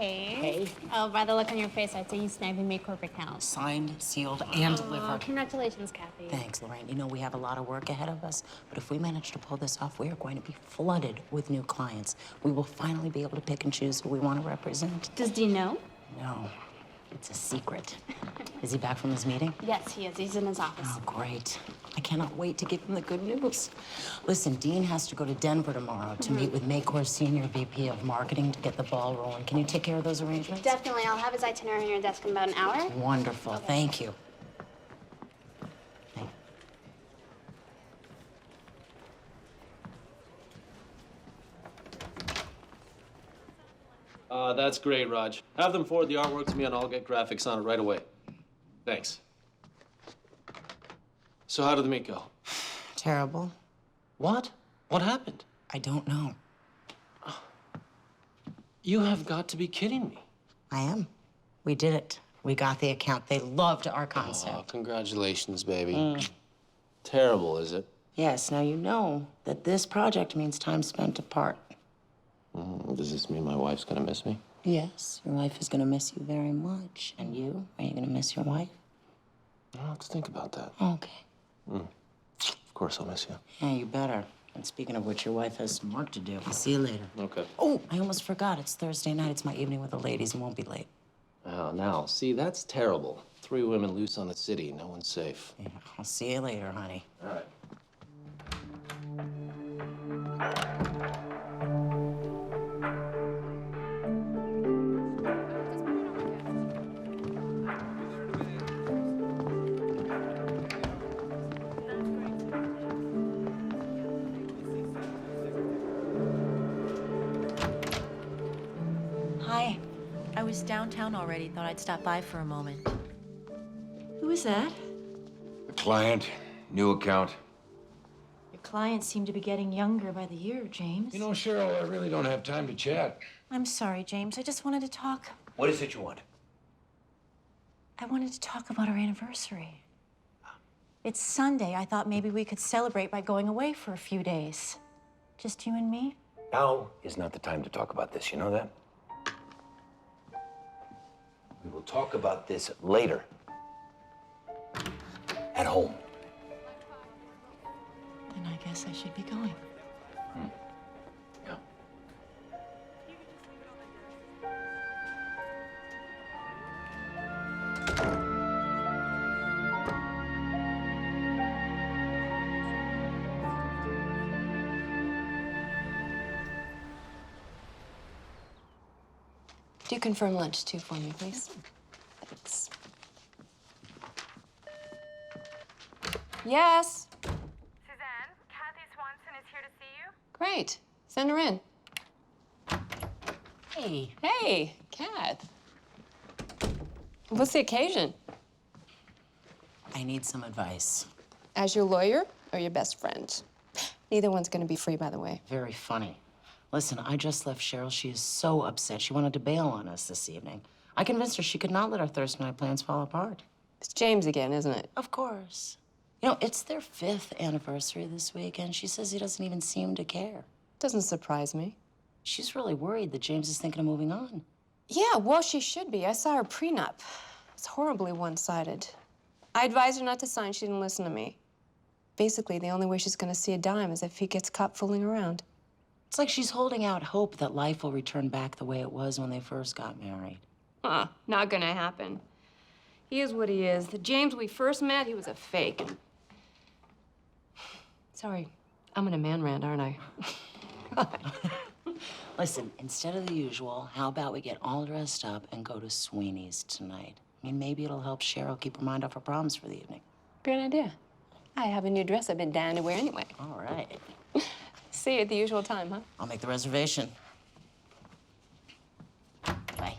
Hey. Hey. Oh, by the look on your face, I'd say you snagged me corporate account. Signed, sealed, and delivered. Congratulations, Kathy. Thanks, Lorraine. You know, we have a lot of work ahead of us, but if we manage to pull this off, we are going to be flooded with new clients. We will finally be able to pick and choose who we want to represent. Does Dean know? No, it's a secret. Is he back from his meeting? Yes, he is. He's in his office. Oh, great. I cannot wait to give him the good news. Listen, Dean has to go to Denver tomorrow to meet with Maycor's senior VP of marketing to get the ball rolling. Can you take care of those arrangements? Definitely. I'll have his itinerary on your desk in about an hour. Wonderful. Okay. Thank you. That's great, Raj. Have them forward the artwork to me and I'll get graphics on it right away. Thanks. So how did the meet go? Terrible. What? What happened? I don't know. You have got to be kidding me. I am. We did it. We got the account. They loved our Oh, concept. congratulations, baby. Terrible, is it? Yes, now you know that this project means time spent apart. Does this mean my wife's gonna miss me? Yes, your wife is going to miss you very much. And you? Are you going to miss your wife? I'll have to think about that. Okay. Of course I'll miss you. Yeah, you better. And speaking of which, your wife has some work to do. I'll see you later. Okay. Oh, I almost forgot. It's Thursday night. It's my evening with the ladies and won't be late. Oh, now, see, that's terrible. 3 women loose on the city. No one's safe. Yeah, I'll see you later, honey. All right. Hi. I was downtown already. Thought I'd stop by for a moment. Who is that? A client, new account. Your clients seem to be getting younger by the year, James. You know, Cheryl, I really don't have time to chat. I'm sorry, James. I just wanted to talk. What is it you want? I wanted to talk about our anniversary. It's Sunday. I thought maybe we could celebrate by going away for a few days. Just you and me? Now is not the time to talk about this, you know that? We will talk about this later. At home. Then I guess I should be going. Yeah. Do confirm lunch, too, for me, please. Thanks. Yes? Suzanne, Kathy Swanson is here to see you. Great. Send her in. Hey. Hey, Kat. What's the occasion? I need some advice. As your lawyer or your best friend? Neither one's gonna be free, by the way. Very funny. Listen, I just left Cheryl. She is so upset. She wanted to bail on us this evening. I convinced her she could not let our Thursday night plans fall apart. It's James again, isn't it? Of course. You know, it's their 5th anniversary this week, and she says he doesn't even seem to care. Doesn't surprise me. She's really worried that James is thinking of moving on. Yeah, well, she should be. I saw her prenup. It's horribly one-sided. I advised her not to sign. She didn't listen to me. Basically, the only way she's gonna see a dime is if he gets caught fooling around. It's like she's holding out hope that life will return back the way it was when they first got married. Not gonna happen. He is what he is. The James we first met, he was a fake. Sorry, I'm in a man rant, aren't I? Listen, instead of the usual, how about we get all dressed up and go to Sweeney's tonight? I mean, maybe it'll help Cheryl keep her mind off her problems for the evening. Great idea. I have a new dress I've been dying to wear anyway. All right. See you at the usual time, huh? I'll make the reservation. Bye.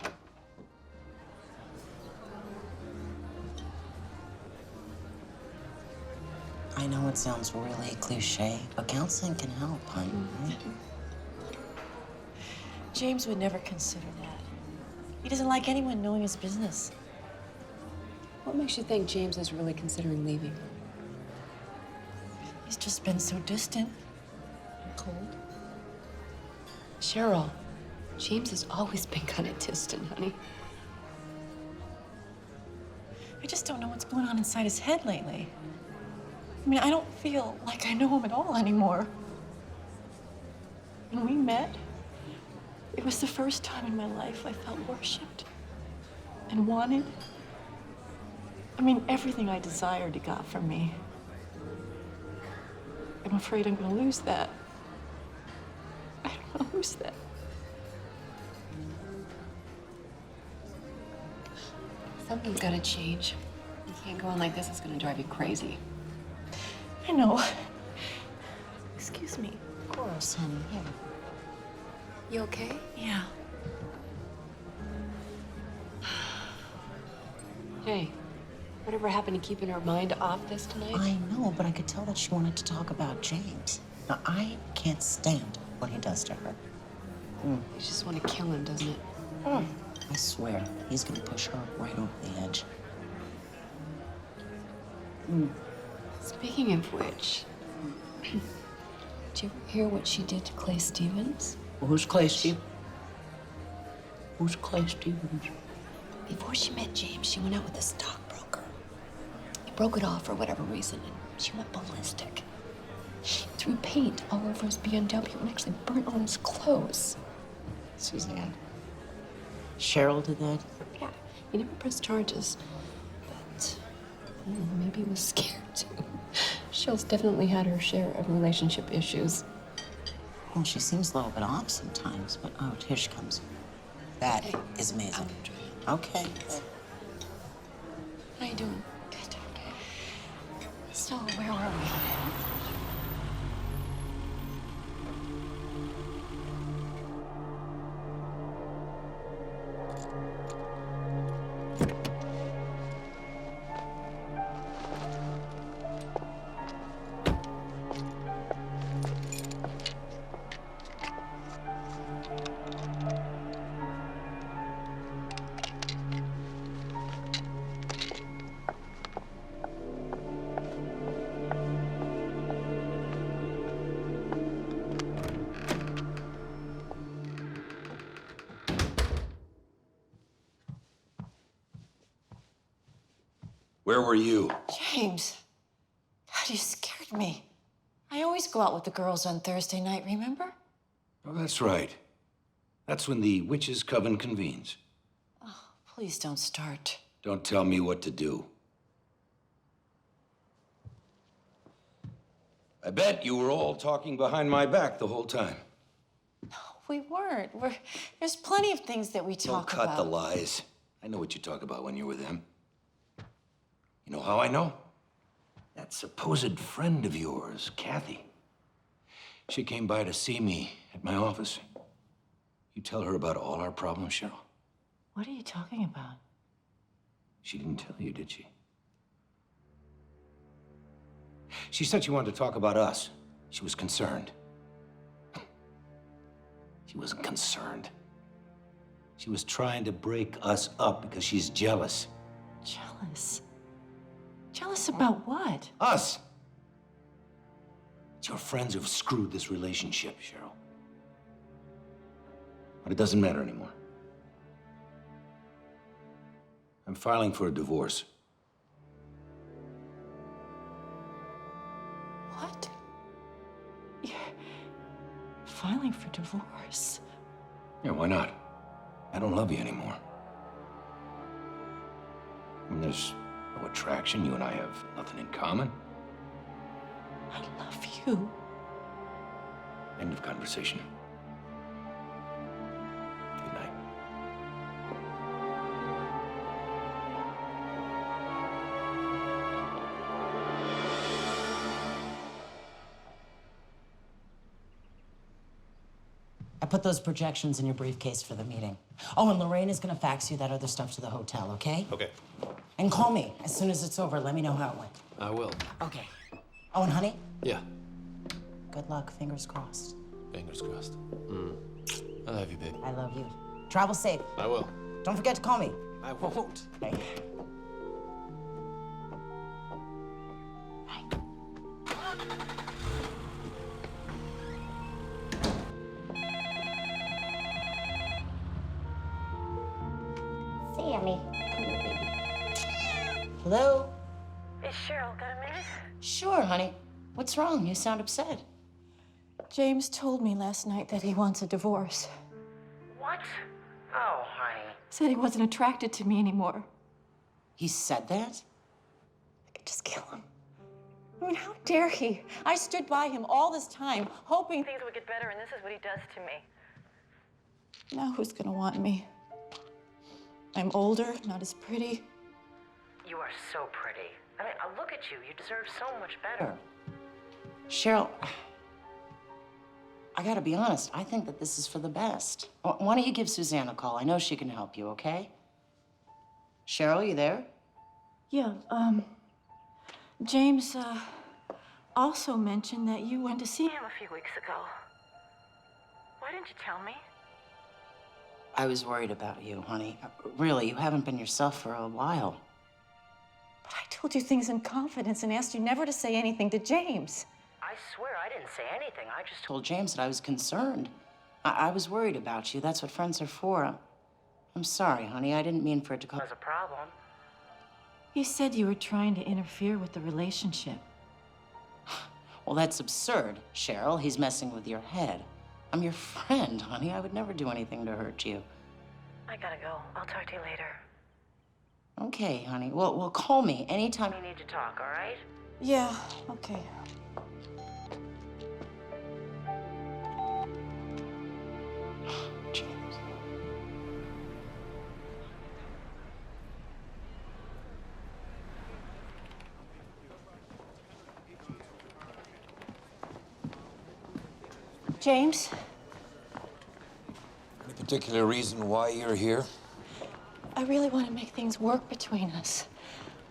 I know it sounds really cliche, but counseling can help, honey. Right? James would never consider that. He doesn't like anyone knowing his business. What makes you think James is really considering leaving? He's just been so distant. Cold? Cheryl, James has always been kind of distant, honey. I just don't know what's going on inside his head lately. I mean, I don't feel like I know him at all anymore. When we met, it was the first time in my life I felt worshipped and wanted. I mean, everything I desired, he got from me. I'm afraid I'm gonna lose that. I don't wanna lose that. Something's gotta change. You can't go on like this. It's gonna drive you crazy. I know. Excuse me. Of course, honey. Here. You okay? Yeah. Hey, whatever happened to keeping her mind off this tonight? I know, but I could tell that she wanted to talk about James. Now, I can't stand what he does to her. You just want to kill him, doesn't it? I swear, he's gonna push her right over the edge. Speaking of which, did you ever hear what she did to Clay Stevens? Well, who's Clay Stevens? Who's Clay Stevens? Before she met James, she went out with a stockbroker. He broke it off for whatever reason, and she went ballistic. She threw paint all over his BMW and actually burnt all his clothes. Suzanne. Cheryl did that? Yeah, he never pressed charges, but maybe he was scared too. Cheryl's definitely had her share of relationship issues. Well, she seems a little bit off sometimes, but oh, here she comes. That is amazing. Okay. How you doing? Good. So, where are we? Where were you? James, God, you scared me. I always go out with the girls on Thursday night, remember? Oh, that's right. That's when the witches' coven convenes. Please don't start. Don't tell me what to do. I bet you were all talking behind my back the whole time. We weren't. There's plenty of things that we Don't talk cut about. the lies. I know what you talk about when you're with them. You know how I know? That supposed friend of yours, Kathy. She came by to see me at my office. You tell her about all our problems, Cheryl? What are you talking about? She didn't tell you, did she? She said she wanted to talk about us. She was concerned. She wasn't concerned. She was trying to break us up because she's jealous. Jealous? Jealous about what? Us! It's your friends who've screwed this relationship, Cheryl. But it doesn't matter anymore. I'm filing for a divorce. What? You're filing for divorce? Yeah, why not? I don't love you anymore. I mean, there's no attraction. You and I have nothing in common. I love you. End of conversation. Good night. I put those projections in your briefcase for the meeting. Oh, and Lorraine is gonna fax you that other stuff to the hotel, okay? Okay. And call me as soon as it's over. Let me know how it went. I will. Okay. Oh, and honey, Yeah. good luck. Fingers crossed. Fingers crossed. I love you, babe. I love you. Travel safe. I will. Don't forget to call me. I won't. Okay. Hello? Is Cheryl got a minute? Sure, honey. What's wrong? You sound upset. James told me last night that he wants a divorce. What? Oh, honey. Said he wasn't attracted to me anymore. He said that? I could just kill him. I mean, how dare he? I stood by him all this time, hoping things would get better, and this is what he does to me. Now who's gonna want me? I'm older, not as pretty. You are so pretty. I mean, look at you. You deserve so much better. Cheryl, I gotta be honest. I think that this is for the best. Why don't you give Suzanne a call? I know she can help you, okay? Cheryl, you there? Yeah, James, also mentioned that you went to see him a few weeks ago. Why didn't you tell me? I was worried about you, honey. Really, you haven't been yourself for a while. But I told you things in confidence and asked you never to say anything to James. I swear I didn't say anything. I just told James that I was concerned. I was worried about you. That's what friends are for. I'm sorry, honey. I didn't mean for it to cause a problem. You said you were trying to interfere with the relationship. Well, that's absurd, Cheryl. He's messing with your head. I'm your friend, honey. I would never do anything to hurt you. I gotta go. I'll talk to you later. Okay, honey. Well, call me anytime you need to talk, all right? Yeah, okay. James. James? Any particular reason why you're here? I really want to make things work between us.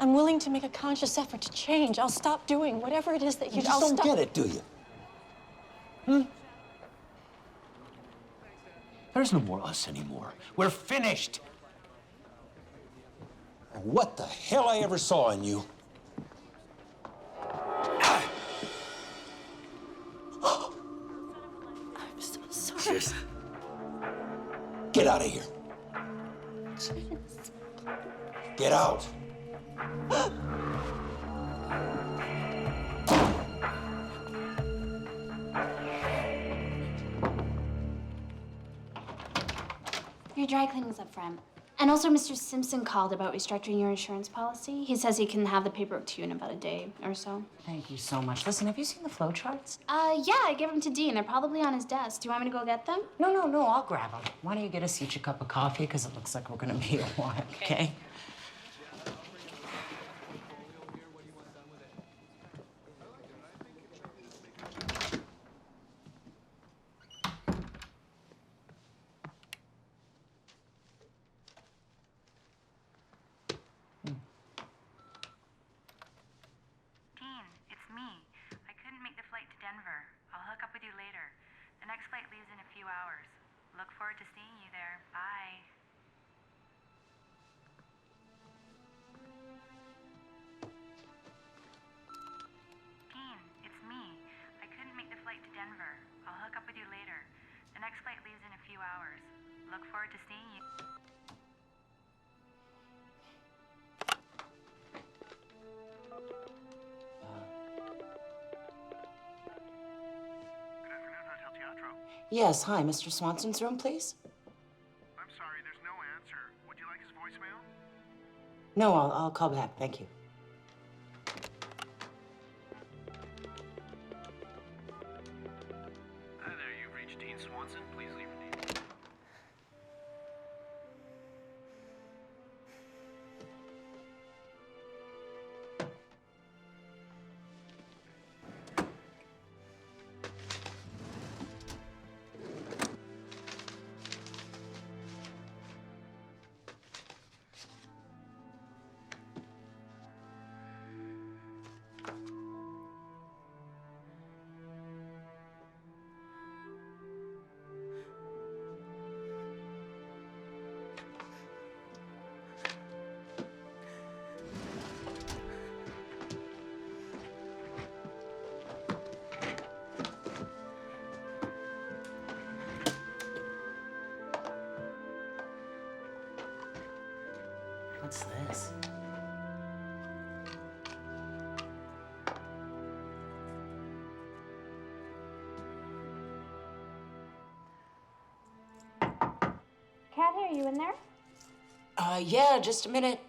I'm willing to make a conscious effort to change. I'll stop doing whatever it is that You just don't get it, do you? There's no more us anymore. We're finished. And what the hell I ever saw in you? I'm so sorry. Get out of here. James. Get out. Your dry cleaning's up front. And also, Mr. Simpson called about restructuring your insurance policy. He says he can have the paperwork to you in about a day or so. Thank you so much. Listen, have you seen the flow charts? Yeah, I gave them to Dean. They're probably on his desk. Do you want me to go get them? No, I'll grab them. Why don't you get us each a cup of coffee? Because it looks like we're going to be a while, okay? Dean, it's me. I couldn't make the flight to Denver. I'll hook up with you later. The next flight leaves in a few hours. Look forward to seeing you there. Bye. Dean, it's me. I couldn't make the flight to Denver. I'll hook up with you later. The next flight leaves in a few hours. Look forward to seeing you. Good afternoon, Hotel Teatro. Yes, hi. Mr. Swanson's room, please? I'm sorry, there's no answer. Would you like his voicemail? No, I'll call back. Thank you. Hi there, you've reached Dean Swanson. Please leave your name. Kathy, are you in there? Yeah, just a minute.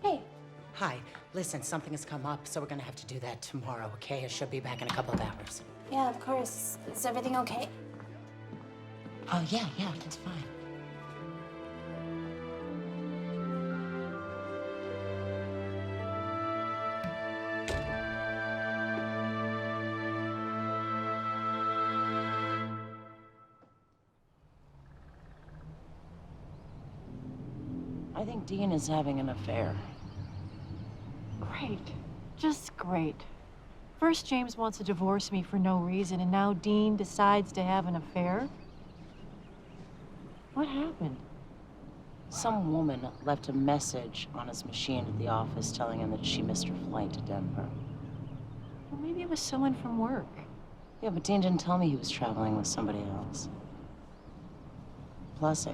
Hey. Hi. Listen, something has come up, so we're gonna have to do that tomorrow, okay? I should be back in a couple of hours. Yeah, of course. Is everything okay? Yeah, it's fine. I think Dean is having an affair. Great. Just great. First, James wants to divorce me for no reason, and now Dean decides to have an affair? What happened? Some woman left a message on his machine at the office telling him that she missed her flight to Denver. Well, maybe it was someone from work. Yeah, but Dean didn't tell me he was traveling with somebody else. Plus,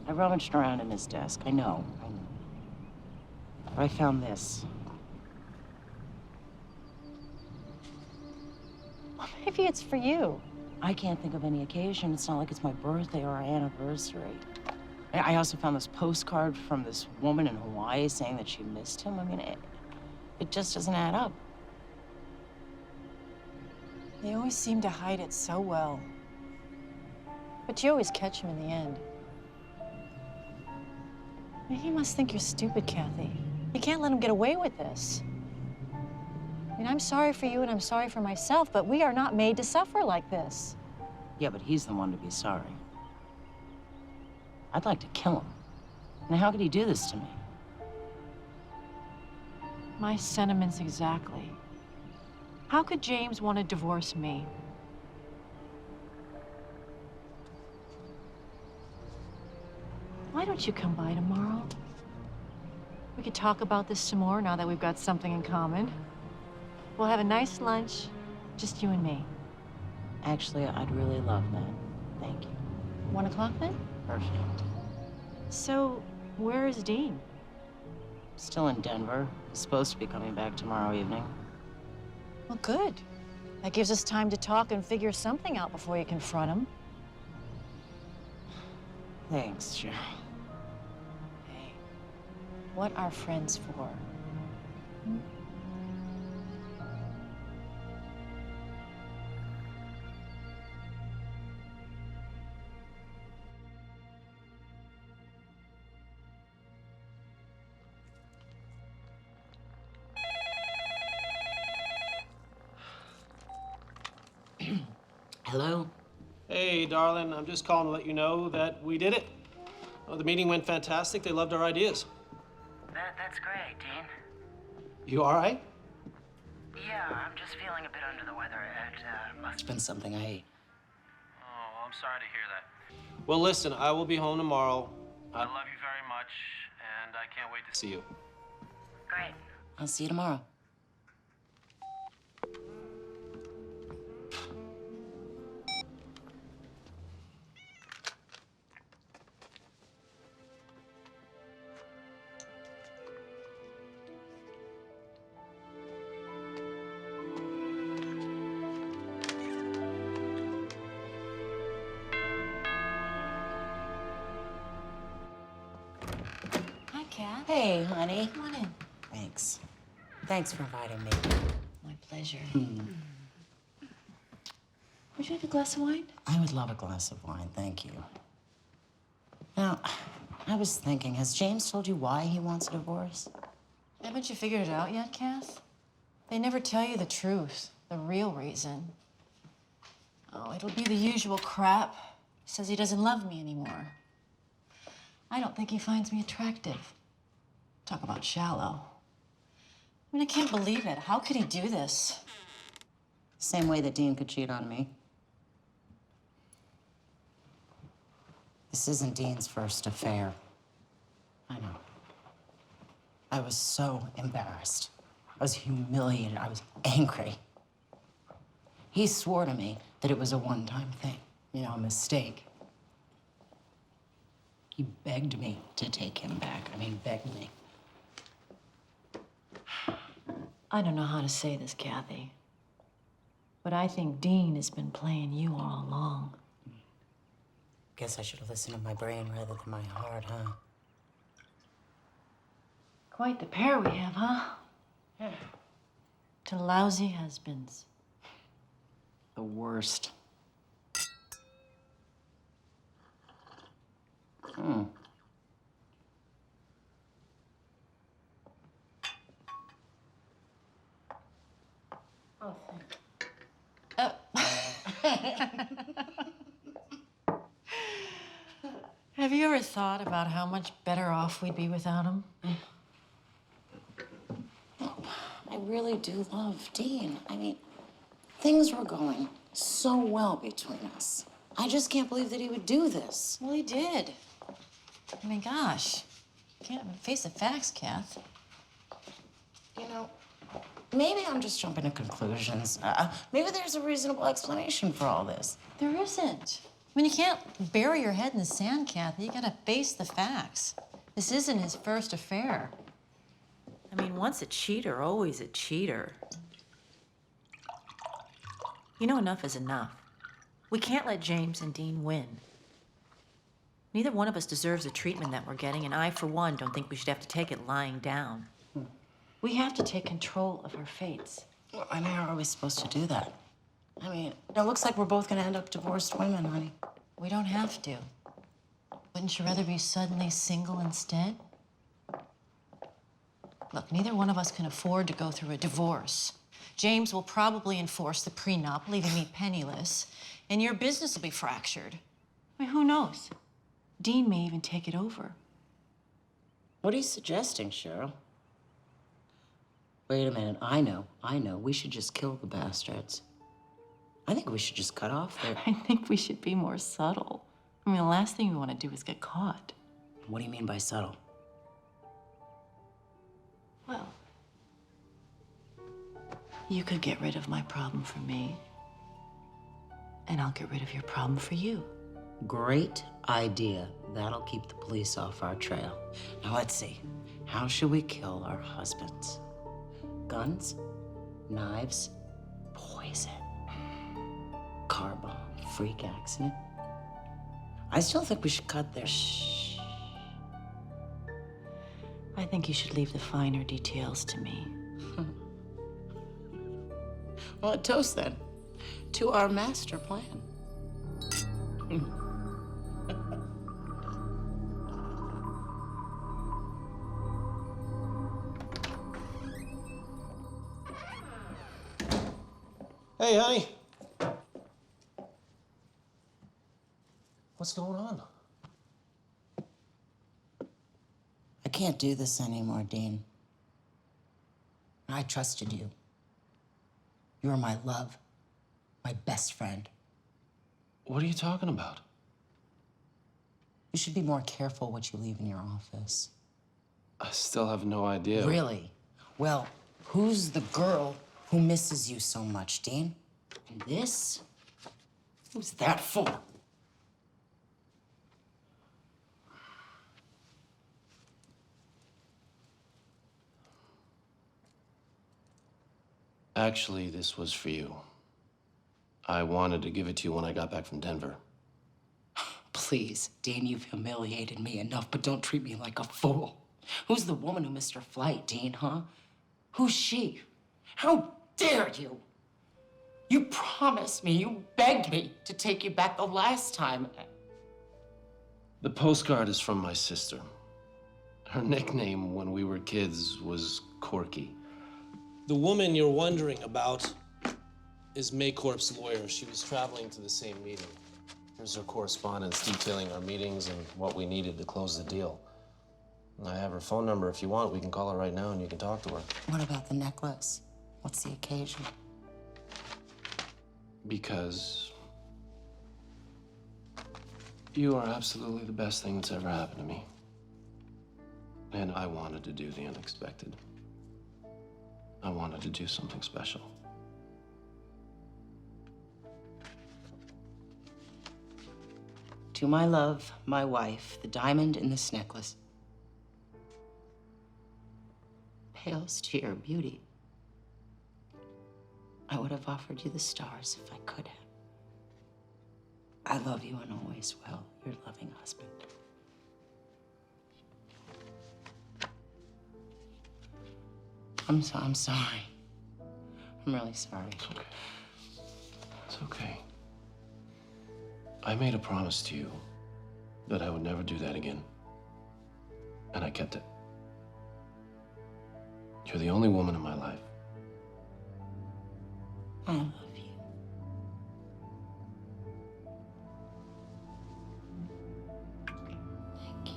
I rummaged around in his desk. I know. But I found this. Well, maybe it's for you. I can't think of any occasion. It's not like it's my birthday or our anniversary. I also found this postcard from this woman in Hawaii saying that she missed him. I mean, it just doesn't add up. They always seem to hide it so well. But you always catch him in the end. He must think you're stupid, Kathy. You can't let him get away with this. I mean, I'm sorry for you and I'm sorry for myself, but we are not made to suffer like this. Yeah, but he's the one to be sorry. I'd like to kill him. Now, how could he do this to me? My sentiments exactly. How could James want to divorce me? Why don't you come by tomorrow? We could talk about this some more now that we've got something in common. We'll have a nice lunch, just you and me. Actually, I'd really love that. Thank you. 1 o'clock then? Perfect. So, where is Dean? Still in Denver. He's supposed to be coming back tomorrow evening. Well, good. That gives us time to talk and figure something out before you confront him. Thanks, Cheryl. Hey, what are friends for? Hello? Hey, darling, I'm just calling to let you know that we did it. Oh, the meeting went fantastic. They loved our ideas. That's great, Dean. You all right? Yeah, I'm just feeling a bit under the weather. It must have been something I ate. Oh, I'm sorry to hear that. Well, listen, I will be home tomorrow. I love you very much, and I can't wait to see you. Great. I'll see you tomorrow. Hi, Kat. Hey, honey. Come on in. Thanks. Thanks for inviting me. My pleasure. Would you like a glass of wine? I would love a glass of wine, thank you. Now, I was thinking, has James told you why he wants a divorce? Haven't you figured it out yet, Kath? They never tell you the truth, the real reason. Oh, it'll be the usual crap. He says he doesn't love me anymore. I don't think he finds me attractive. Talk about shallow. I mean, I can't believe it. How could he do this? Same way that Dean could cheat on me. This isn't Dean's first affair. I know. I was so embarrassed. I was humiliated. I was angry. He swore to me that it was a one-time thing, you know, a mistake. He begged me to take him back. I mean, begged me. I don't know how to say this, Kathy, but I think Dean has been playing you all along. Guess I should have listened to my brain rather than my heart, huh? Quite the pair we have, huh? Yeah. To lousy husbands. The worst. Hmm. Oh, thanks. Have you ever thought about how much better off we'd be without him? I really do love Dean. I mean, things were going so well between us. I just can't believe that he would do this. Well, he did. I mean, gosh. Can't face the facts, Kath. You know, maybe I'm just jumping to conclusions. Maybe there's a reasonable explanation for all this. There isn't. I mean, you can't bury your head in the sand, Kathy. You gotta face the facts. This isn't his first affair. I mean, once a cheater, always a cheater. You know, enough is enough. We can't let James and Dean win. Neither one of us deserves the treatment that we're getting, and I, for one, don't think we should have to take it lying down. We have to take control of our fates. Well, and how are we supposed to do that? I mean, it looks like we're both gonna end up divorced women, honey. We don't have to. Wouldn't you rather be suddenly single instead? Look, neither one of us can afford to go through a divorce. James will probably enforce the prenup, leaving me penniless, and your business will be fractured. I mean, who knows? Dean may even take it over. What are you suggesting, Cheryl? Wait a minute, I know. We should just kill the bastards. I think we should just cut off their... I think we should be more subtle. I mean, the last thing we want to do is get caught. What do you mean by subtle? Well, you could get rid of my problem for me, and I'll get rid of your problem for you. Great idea. That'll keep the police off our trail. Now, let's see. How should we kill our husbands? Guns? Knives? Poison? Car bomb? Freak accident? I still think we should cut their shh. I think you should leave the finer details to me. Well, a toast then to our master plan. Hey, honey. What's going on? I can't do this anymore, Dean. I trusted you. You were my love, my best friend. What are you talking about? You should be more careful what you leave in your office. I still have no idea. Really? Well, who's the girl who misses you so much, Dean? And this? Who's that for? Actually, this was for you. I wanted to give it to you when I got back from Denver. Please, Dean, you've humiliated me enough, but don't treat me like a fool. Who's the woman who missed her flight, Dean, huh? Who's she? How dare you? You promised me, you begged me to take you back the last time. The postcard is from my sister. Her nickname when we were kids was Corky. The woman you're wondering about is Maycorp's lawyer. She was traveling to the same meeting. Here's her correspondence detailing our meetings and what we needed to close the deal. I have her phone number if you want. We can call her right now and you can talk to her. What about the necklace? What's the occasion? Because you are absolutely the best thing that's ever happened to me. And I wanted to do the unexpected. I wanted to do something special. To my love, my wife, the diamond in this necklace pales to your beauty. I would have offered you the stars if I could have. I love you and always will, your loving husband. I'm sorry. I'm really sorry. It's okay. It's okay. I made a promise to you that I would never do that again. And I kept it. You're the only woman in my life. I love you. Thank you.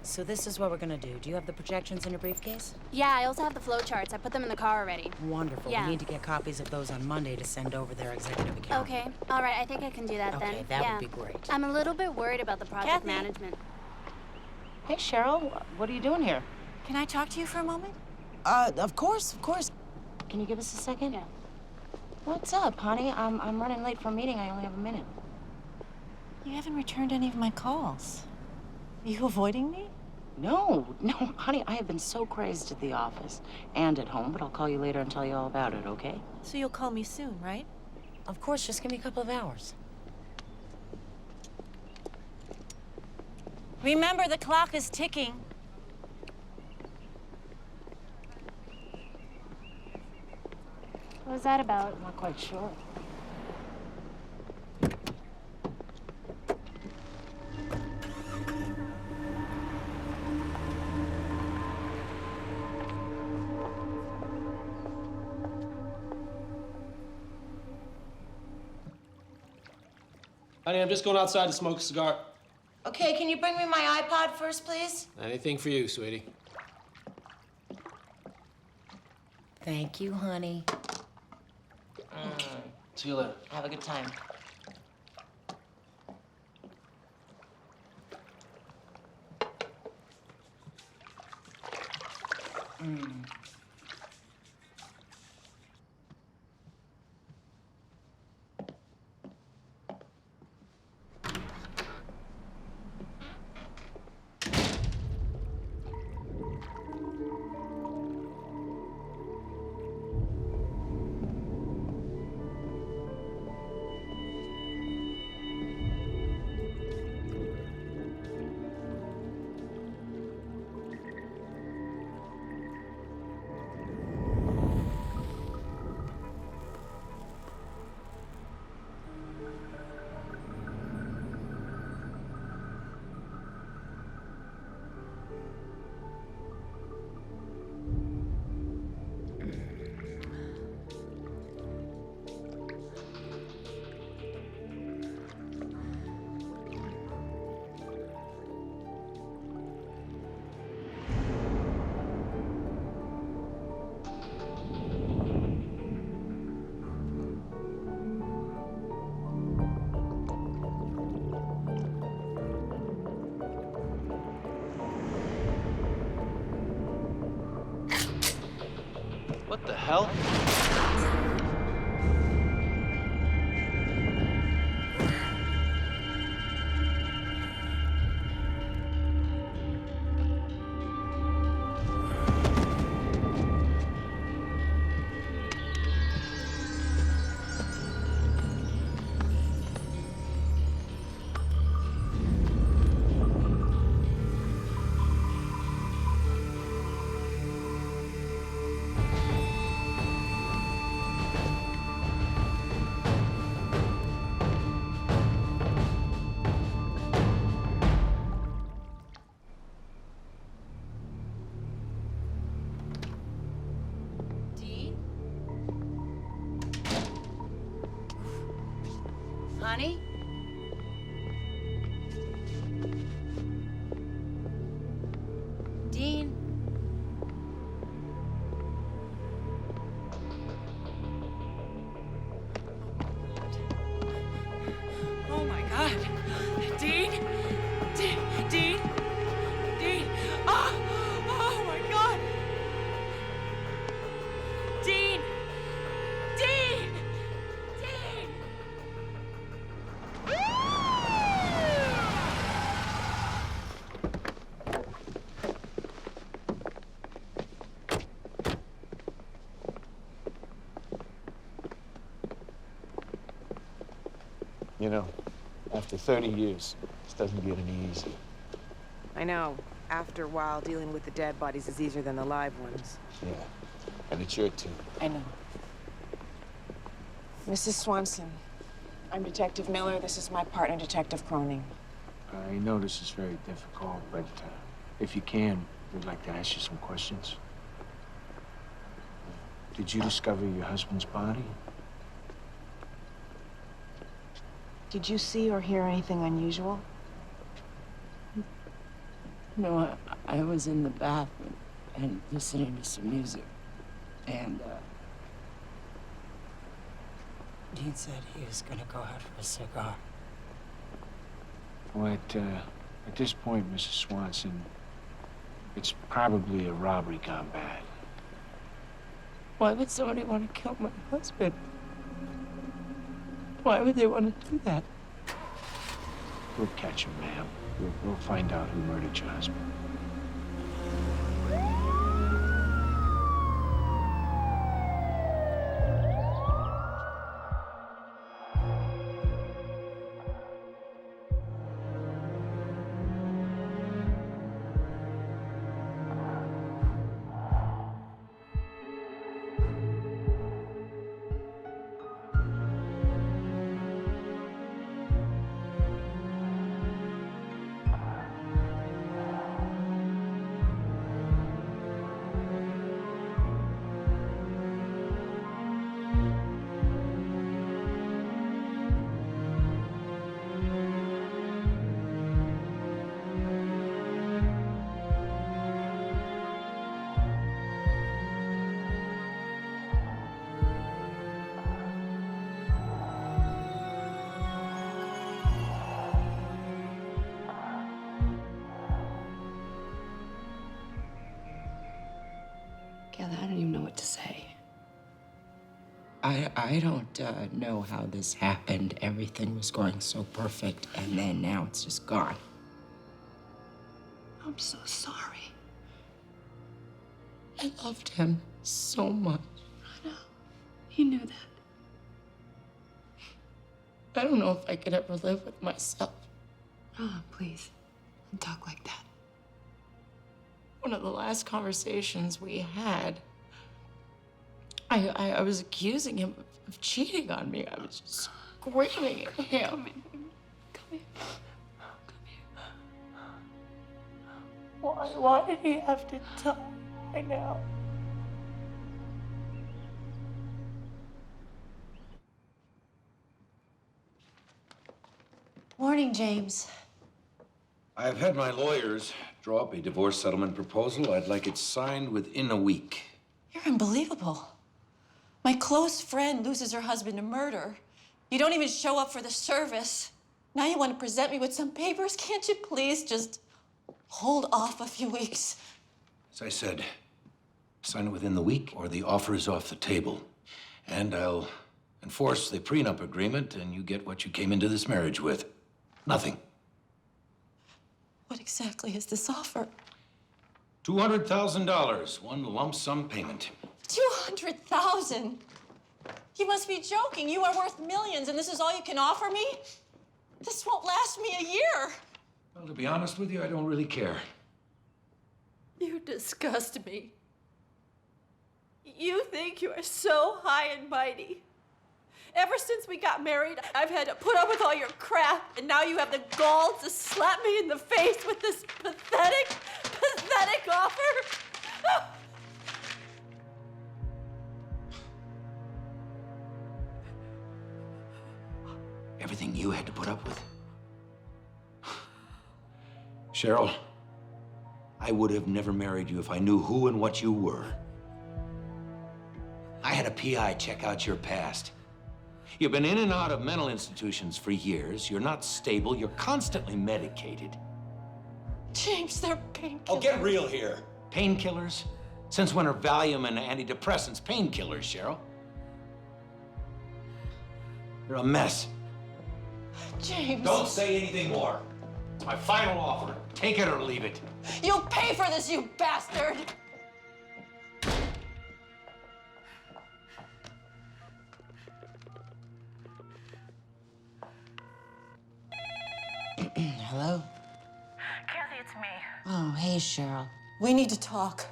So this is what we're gonna do. Do you have the projections in your briefcase? Yeah, I also have the flow charts. I put them in the car already. Wonderful. Yeah. We need to get copies of those on Monday to send over their executive account. Okay. All right, I think I can do that then. Okay, that yeah. would be great. I'm a little bit worried about the project Kathy? management. Hey, Cheryl, what are you doing here? Can I talk to you for a moment? Of course. Can you give us a second? Yeah. What's up, honey? I'm running late for a meeting. I only have a minute. You haven't returned any of my calls. Are you avoiding me? No, honey, I have been so crazed at the office and at home, but I'll call you later and tell you all about it, okay? So you'll call me soon, right? Of course, just give me a couple of hours. Remember, the clock is ticking. What was that about? I'm not quite sure. Honey, I'm just going outside to smoke a cigar. Okay, can you bring me my iPod first, please? Anything for you, sweetie. Thank you, honey. See you later. Have a good time. What the hell? Honey? Dean? You know, after 30 years, this doesn't get any easier. I know. After a while, dealing with the dead bodies is easier than the live ones. Yeah, and it's your turn. I know. Mrs. Swanson, I'm Detective Miller. This is my partner, Detective Croning. I know this is very difficult, but if you can, we'd like to ask you some questions. Did you discover your husband's body? Did you see or hear anything unusual? No, I was in the bathroom and listening to some music. And, Dean said he was gonna go out for a cigar. Well, at this point, Mrs. Swanson, it's probably a robbery gone bad. Why would somebody want to kill my husband? Why would they want to do that? We'll catch him, ma'am. We'll find out who murdered your husband. Kayla, I don't even know what to say. I don't know how this happened. Everything was going so perfect, and then now it's just gone. I'm so sorry. I loved him so much. I know. He knew that. I don't know if I could ever live with myself. Oh, please, don't talk like that. One of the last conversations we had, I was accusing him of cheating on me. I was just screaming at him. Come here. Come here. Why did he have to die right now? Morning, James. I've had my lawyers draw up a divorce settlement proposal. I'd like it signed within a week. You're unbelievable. My close friend loses her husband to murder. You don't even show up for the service. Now you want to present me with some papers? Can't you please just hold off a few weeks? As I said, sign it within the week or the offer is off the table. And I'll enforce the prenup agreement and you get what you came into this marriage with. Nothing. What exactly is this offer? $200,000, one lump sum payment. 200,000? You must be joking. You are worth millions, and this is all you can offer me? This won't last me a year. Well, to be honest with you, I don't really care. You disgust me. You think you are so high and mighty. Ever since we got married, I've had to put up with all your crap, and now you have the gall to slap me in the face with this pathetic offer? Everything you had to put up with. Cheryl, I would have never married you if I knew who and what you were. I had a PI check out your past. You've been in and out of mental institutions for years. You're not stable. You're constantly medicated. James, they're painkillers. Oh, get real here. Painkillers? Since when are Valium and antidepressants painkillers, Cheryl? You're a mess. James. Don't say anything more. It's my final offer. Take it or leave it. You'll pay for this, you bastard! Hello? Kathy, it's me. Oh, hey, Cheryl. We need to talk.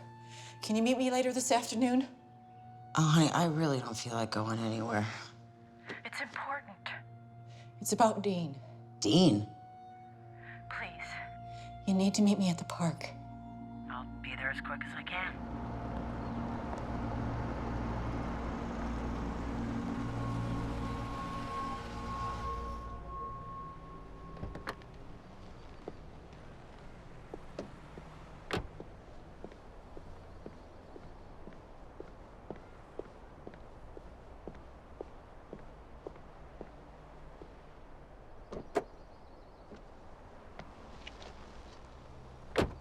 Can you meet me later this afternoon? Oh, honey, I really don't feel like going anywhere. It's important. It's about Dean. Dean? Please. You need to meet me at the park. I'll be there as quick as I can.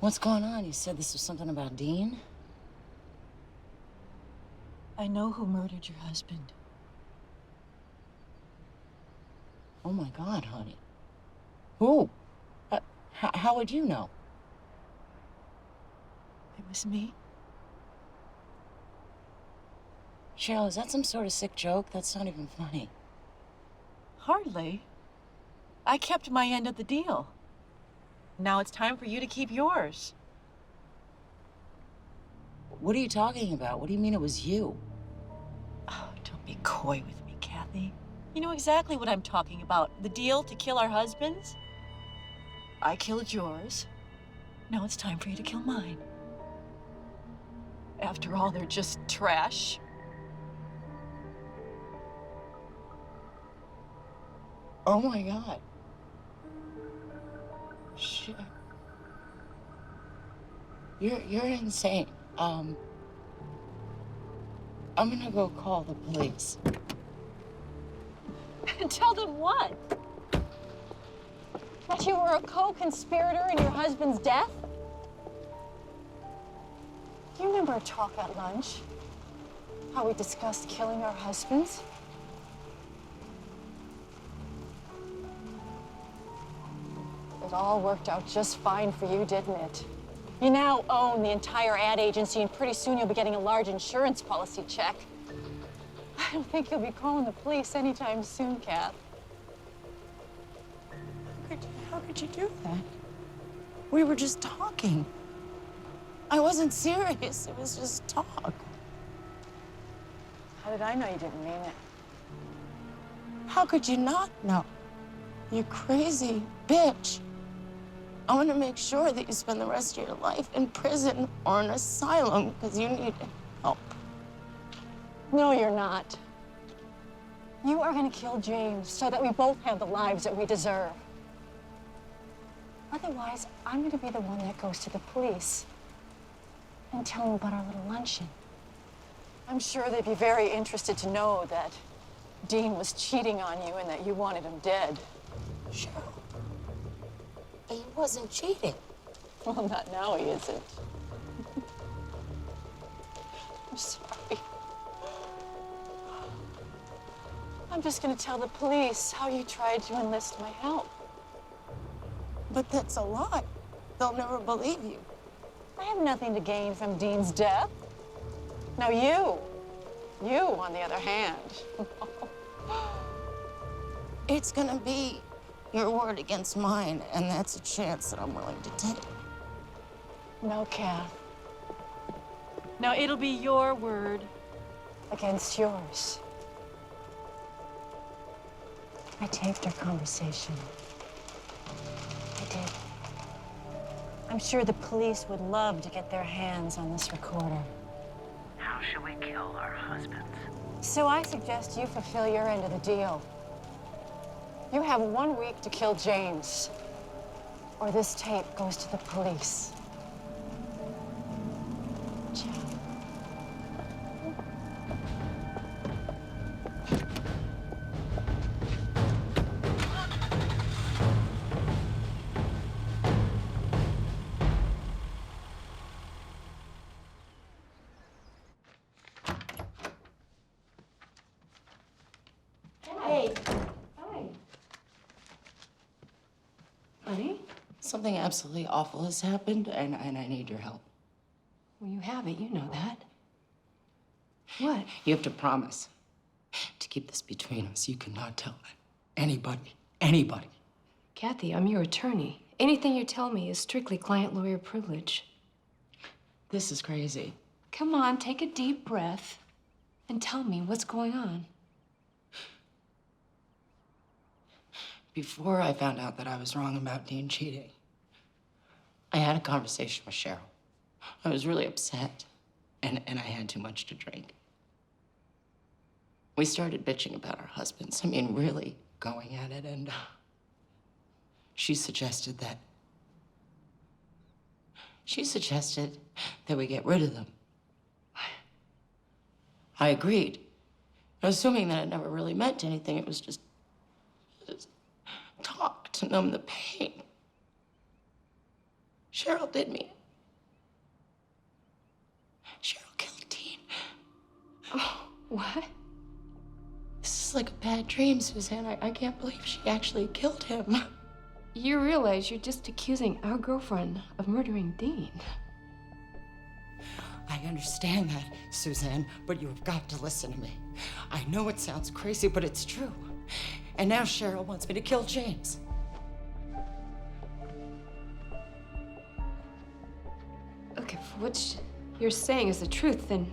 What's going on? You said this was something about Dean? I know who murdered your husband. Oh, my God, honey. Who? How would you know? It was me. Cheryl, is that some sort of sick joke? That's not even funny. Hardly. I kept my end of the deal. Now it's time for you to keep yours. What are you talking about? What do you mean it was you? Oh, don't be coy with me, Kathy. You know exactly what I'm talking about. The deal to kill our husbands? I killed yours. Now it's time for you to kill mine. After all, they're just trash. Oh, my God. Shit. You're insane. I'm gonna go call the police. Tell them what? That you were a co-conspirator in your husband's death? Do you remember our talk at lunch? How we discussed killing our husbands? It all worked out just fine for you, didn't it? You now own the entire ad agency, and pretty soon you'll be getting a large insurance policy check. I don't think you'll be calling the police anytime soon, Kath. How could you do that? We were just talking. I wasn't serious. It was just talk. How did I know you didn't mean it? How could you not know? You crazy bitch. I want to make sure that you spend the rest of your life in prison or an asylum because you need help. No, you're not. You are going to kill James so that we both have the lives that we deserve. Otherwise, I'm going to be the one that goes to the police and tell them about our little luncheon. I'm sure they'd be very interested to know that Dean was cheating on you and that you wanted him dead. Sure. He wasn't cheating. Well, not now he isn't. I'm sorry. I'm just going to tell the police how you tried to enlist my help. But that's a lie. They'll never believe you. I have nothing to gain from Dean's death. Now you, on the other hand. It's gonna be your word against mine, and that's a chance that I'm willing to take. No, Kath. No, it'll be your word against yours. I taped our conversation. I did. I'm sure the police would love to get their hands on this recorder. How should we kill our husbands? So I suggest you fulfill your end of the deal. You have 1 week to kill James, or this tape goes to the police. Ciao. Hey. Hi. Honey, something absolutely awful has happened, and I need your help. Well, you have it. You know that. What? You have to promise to keep this between us. You cannot tell anybody. Kathy, I'm your attorney. Anything you tell me is strictly client-lawyer privilege. This is crazy. Come on, take a deep breath and tell me what's going on. Before I found out that I was wrong about Dean cheating, I had a conversation with Cheryl. I was really upset, and I had too much to drink. We started bitching about our husbands. I mean, really going at it, and she suggested that we get rid of them. I agreed, assuming that it never really meant anything. It was just talk to numb the pain. Cheryl did me. Cheryl killed Dean. Oh, what? This is like a bad dream, Suzanne. I can't believe she actually killed him. You realize you're just accusing our girlfriend of murdering Dean. I understand that, Suzanne, but you've got to listen to me. I know it sounds crazy, but it's true. And now Cheryl wants me to kill James. Look, if what you're saying is the truth, then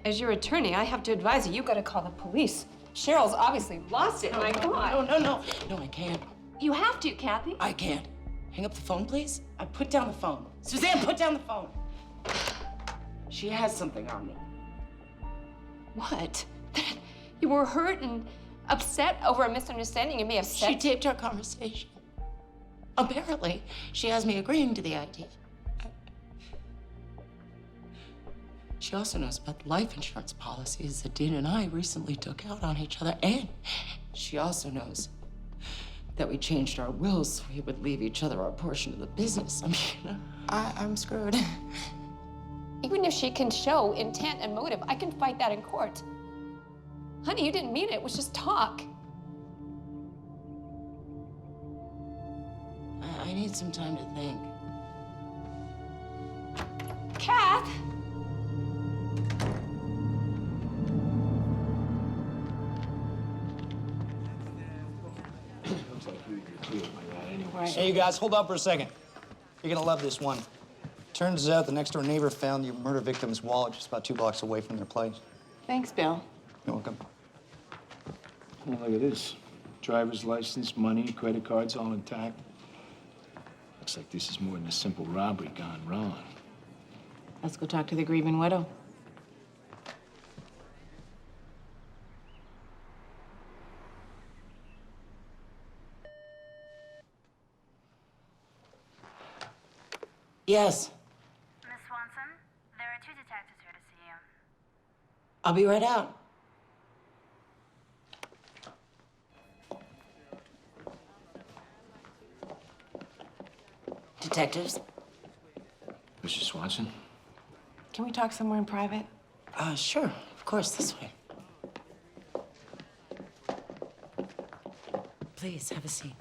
as your attorney, I have to advise you, gotta call the police. Cheryl's obviously lost it, my God. No, I can't. You have to, Kathy. I can't. Hang up the phone, please. I put down the phone. Suzanne, put down the phone. She has something on me. What? You were hurt and upset over a misunderstanding and may have said... She taped our conversation. Apparently, she has me agreeing to the idea. She also knows about the life insurance policies that Dean and I recently took out on each other. And she also knows that we changed our wills so we would leave each other our portion of the business. I mean, I'm screwed. Even if she can show intent and motive, I can fight that in court. Honey, you didn't mean it. It was just talk. I need some time to think. Kath! Hey, you guys, hold up for a second. You're gonna love this one. Turns out the next-door neighbor found your murder victim's wallet just about 2 blocks away from their place. Thanks, Bill. You're welcome. Oh, look at this. Driver's license, money, credit cards, all intact. Looks like this is more than a simple robbery gone wrong. Let's go talk to the grieving widow. Yes, Miss Swanson, there are 2 detectives here to see you. I'll be right out. Detectives? Mr. Swanson? Can we talk somewhere in private? Sure, of course, this way. Please, have a seat.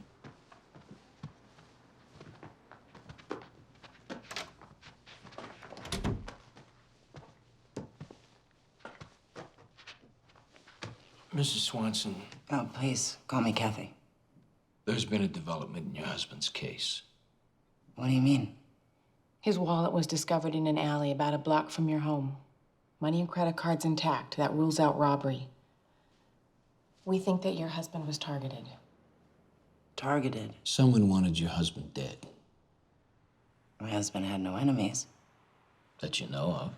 Mrs. Swanson, Oh, please, call me Kathy. there's been a development in your husband's case. What do you mean? His wallet was discovered in an alley about a block from your home. Money and credit cards intact. That rules out robbery. We think that your husband was targeted. Targeted? Someone wanted your husband dead. My husband had no enemies. That you know of.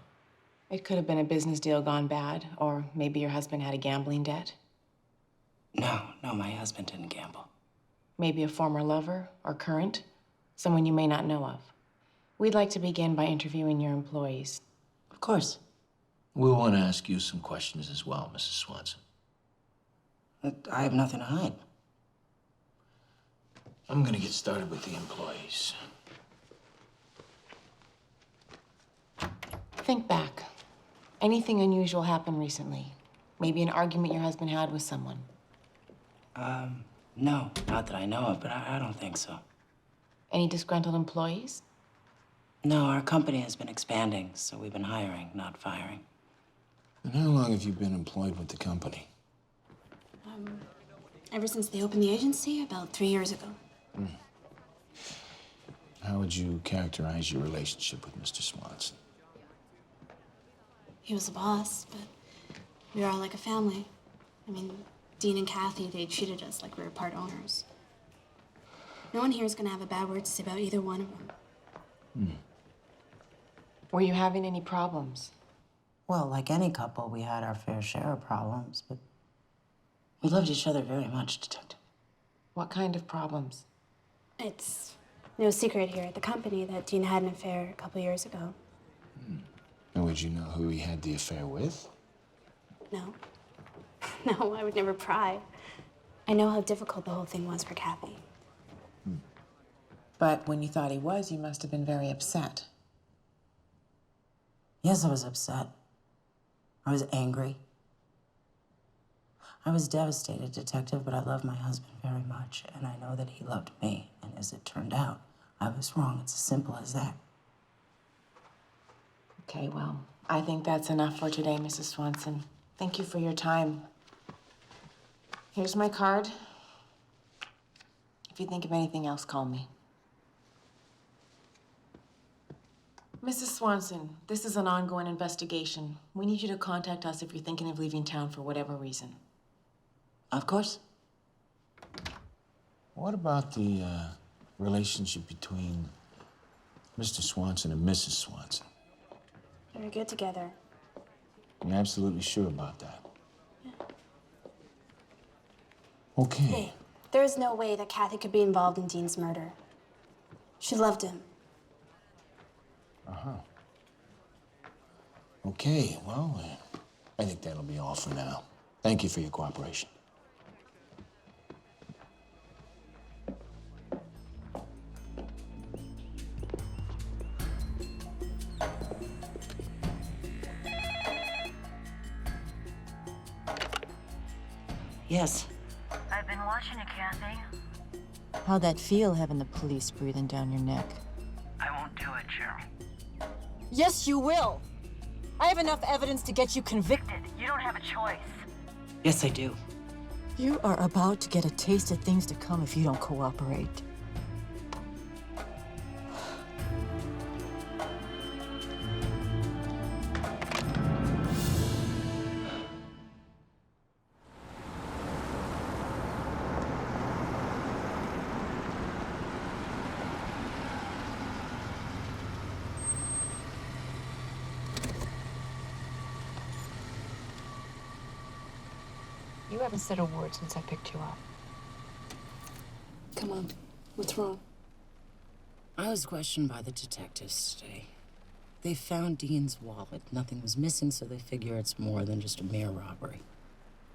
It could have been a business deal gone bad, or maybe your husband had a gambling debt. No, my husband didn't gamble. Maybe a former lover or current, someone you may not know of. We'd like to begin by interviewing your employees. Of course. We'll want to ask you some questions as well, Mrs. Swanson. I have nothing to hide. I'm gonna get started with the employees. Think back. Anything unusual happened recently? Maybe an argument your husband had with someone? No, not that I know of, but I don't think so. Any disgruntled employees? No, our company has been expanding, so we've been hiring, not firing. And how long have you been employed with the company? Ever since they opened the agency about 3 years ago. How would you characterize your relationship with Mr. Swanson? He was the boss, but we were all like a family. I mean, Dean and Kathy, they treated us like we were part owners. No one here is gonna have a bad word to say about either one of them. Were you having any problems? Well, like any couple, we had our fair share of problems, but we loved each other very much, Detective. What kind of problems? It's no secret here at the company that Dean had an affair a couple years ago. And would you know who he had the affair with? No. No, I would never pry. I know how difficult the whole thing was for Kathy. But when you thought he was, you must have been very upset. Yes, I was upset. I was angry. I was devastated, Detective, but I love my husband very much, and I know that he loved me. And as it turned out, I was wrong. It's as simple as that. Okay, well, I think that's enough for today, Mrs. Swanson. Thank you for your time. Here's my card. If you think of anything else, call me. Mrs. Swanson, this is an ongoing investigation. We need you to contact us if you're thinking of leaving town for whatever reason. Of course. What about the relationship between Mr. Swanson and Mrs. Swanson? They were good together. You're absolutely sure about that? Yeah. Okay. Hey, there is no way that Kathy could be involved in Dean's murder. She loved him. Uh-huh. Okay, well, I think that'll be all for now. Thank you for your cooperation. Yes. I've been watching you, Kathy. How'd that feel, having the police breathing down your neck? I won't do it, Cheryl. Yes, you will. I have enough evidence to get you convicted. You don't have a choice. Yes, I do. You are about to get a taste of things to come if you don't cooperate. You haven't said a word since I picked you up. Come on. What's wrong? I was questioned by the detectives today. They found Dean's wallet. Nothing was missing, so they figure it's more than just a mere robbery.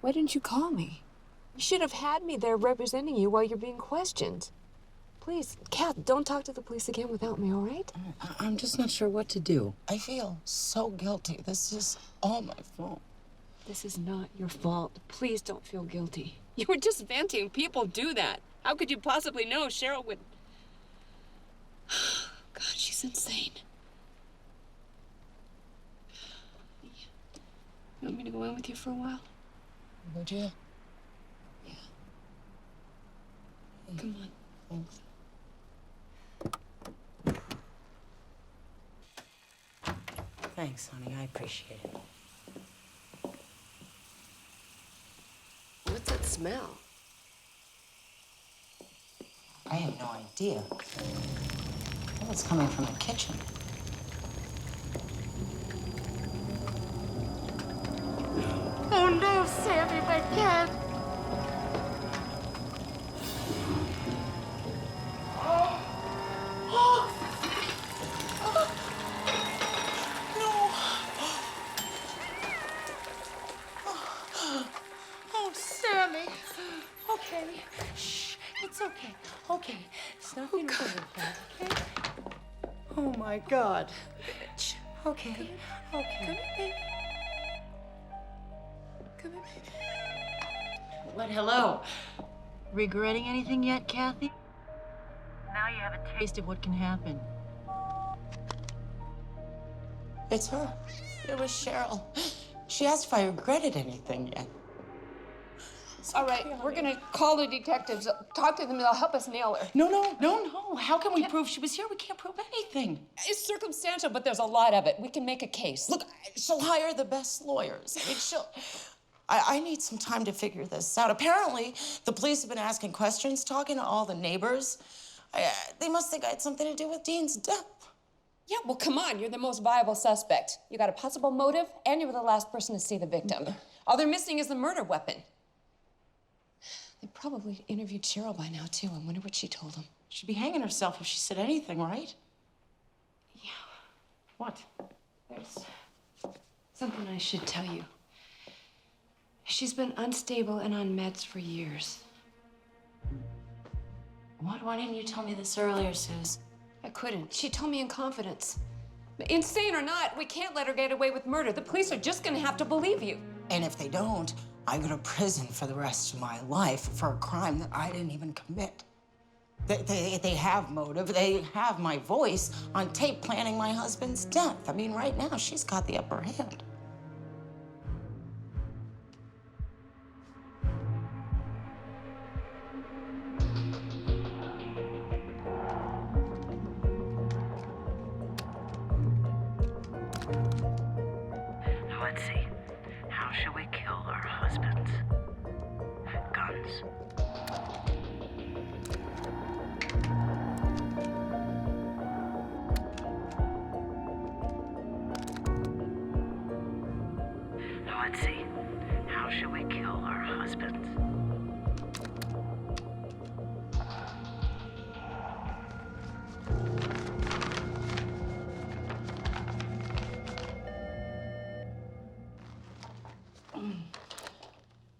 Why didn't you call me? You should have had me there representing you while you're being questioned. Please, Kat, don't talk to the police again without me, all right? I'm just not sure what to do. I feel so guilty. This is all my fault. This is not your fault. Please don't feel guilty. You were just venting. People do that. How could you possibly know Cheryl would... God, she's insane. You want me to go in with you for a while? Would you? Yeah. Come on. Thanks. Thanks, honey. I appreciate it. What's that smell? I have no idea. Well, it's coming from the kitchen. Oh no, Sammy, my cat! Oh, Sammy. Okay. Shh. It's okay. Okay. It's nothing to worry about, okay? Oh, my God. Bitch. Okay. Okay. Come here, baby. What, hello? Regretting anything yet, Kathy? Now you have a Taste of what can happen. It's her. It was Cheryl. She asked if I regretted anything yet. All right, we're gonna call the detectives. Talk to them, they'll help us nail her. No. How can we prove she was here? We can't prove anything. It's circumstantial, but there's a lot of it. We can make a case. Look, she'll hire the best lawyers. I mean, I need some time to figure this out. Apparently, the police have been asking questions, talking to all the neighbors. They must think I had something to do with Dean's death. Yeah, well, come on. You're the most viable suspect. You got a possible motive, and you were the last person to see the victim. All they're missing is the murder weapon. They probably interviewed Cheryl by now, too. I wonder what she told them. She'd be hanging herself if she said anything, right? Yeah. What? There's something I should tell you. She's been unstable and on meds for years. What? Why didn't you tell me this earlier, Suze? I couldn't. She told me in confidence. Insane or not, we can't let her get away with murder. The police are just gonna have to believe you. And if they don't, I go to prison for the rest of my life for a crime that I didn't even commit. They have motive. They have my voice on tape planning my husband's death. I mean, right now, she's got the upper hand. Let's see. How shall we kill our husbands? Guns. Let's see. How shall we kill our husbands?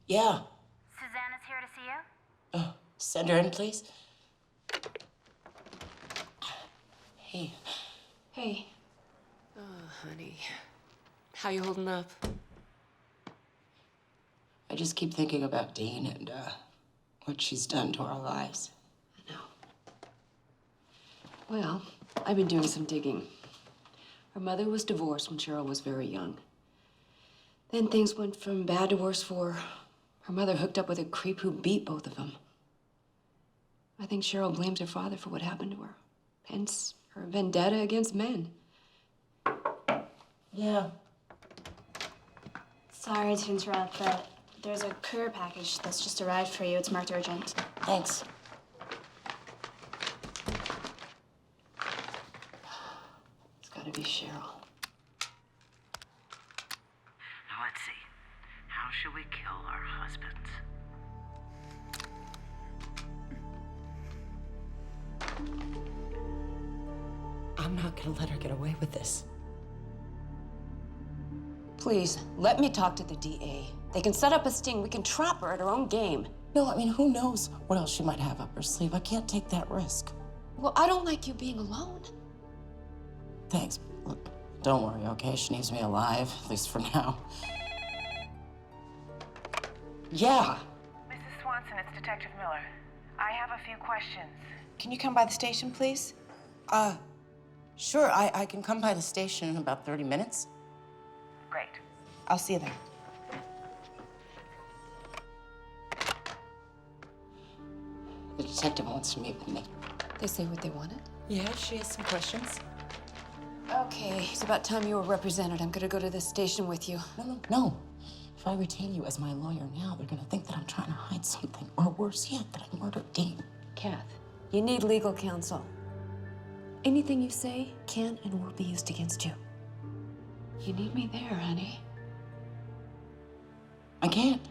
Yeah. Susanna's here to see you? Send her in, please. Hey. Hey. Oh, honey. How you holding up? I just keep thinking about Dean and what she's done to our lives. I know. Well, I've been doing some digging. Her mother was divorced when Cheryl was very young. Then things went from bad to worse for her. Her mother hooked up with a creep who beat both of them. I think Cheryl blames her father for what happened to her. Hence, her vendetta against men. Yeah. Sorry to interrupt, but there's a courier package that's just arrived for you. It's marked urgent. Thanks. It's gotta be Cheryl. Now let's see. How shall we kill our husbands? I'm not gonna let her get away with this. Please, let me talk to the DA. They can set up a sting. We can trap her at her own game. No, I mean, who knows what else she might have up her sleeve. I can't take that risk. Well, I don't like you being alone. Thanks. Look, don't worry, okay? She needs me alive, at least for now. Yeah. Mrs. Swanson, it's Detective Miller. I have a few questions. Can you come by the station, please? Sure, I can come by the station in about 30 minutes. Great. I'll see you there. The detective wants to meet with me. They say what they wanted? Yeah, she has some questions. Okay, it's about time you were represented. I'm gonna go to the station with you. No. If I retain you as my lawyer now, they're gonna think that I'm trying to hide something. Or worse yet, that I murdered Dean. Kath, you need legal counsel. Anything you say can and will be used against you. You need me there, honey. I can't.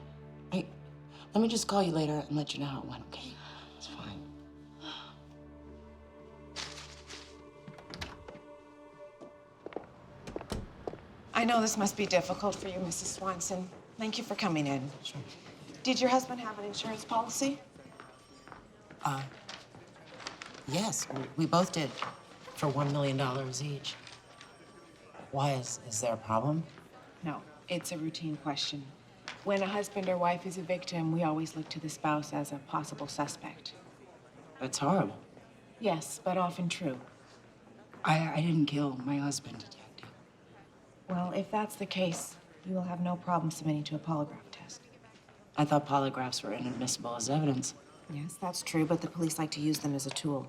Let me just call you later and let you know how it went, okay? It's fine. I know this must be difficult for you, Mrs. Swanson. Thank you for coming in. Sure. Did your husband have an insurance policy? Yes, we both did. For $1 million each. Why, is there a problem? No, it's a routine question. When a husband or wife is a victim, we always look to the spouse as a possible suspect. That's horrible. Yes, but often true. I didn't kill my husband, Detective. Well, if that's the case, you will have no problem submitting to a polygraph test. I thought polygraphs were inadmissible as evidence. Yes, that's true, but the police like to use them as a tool.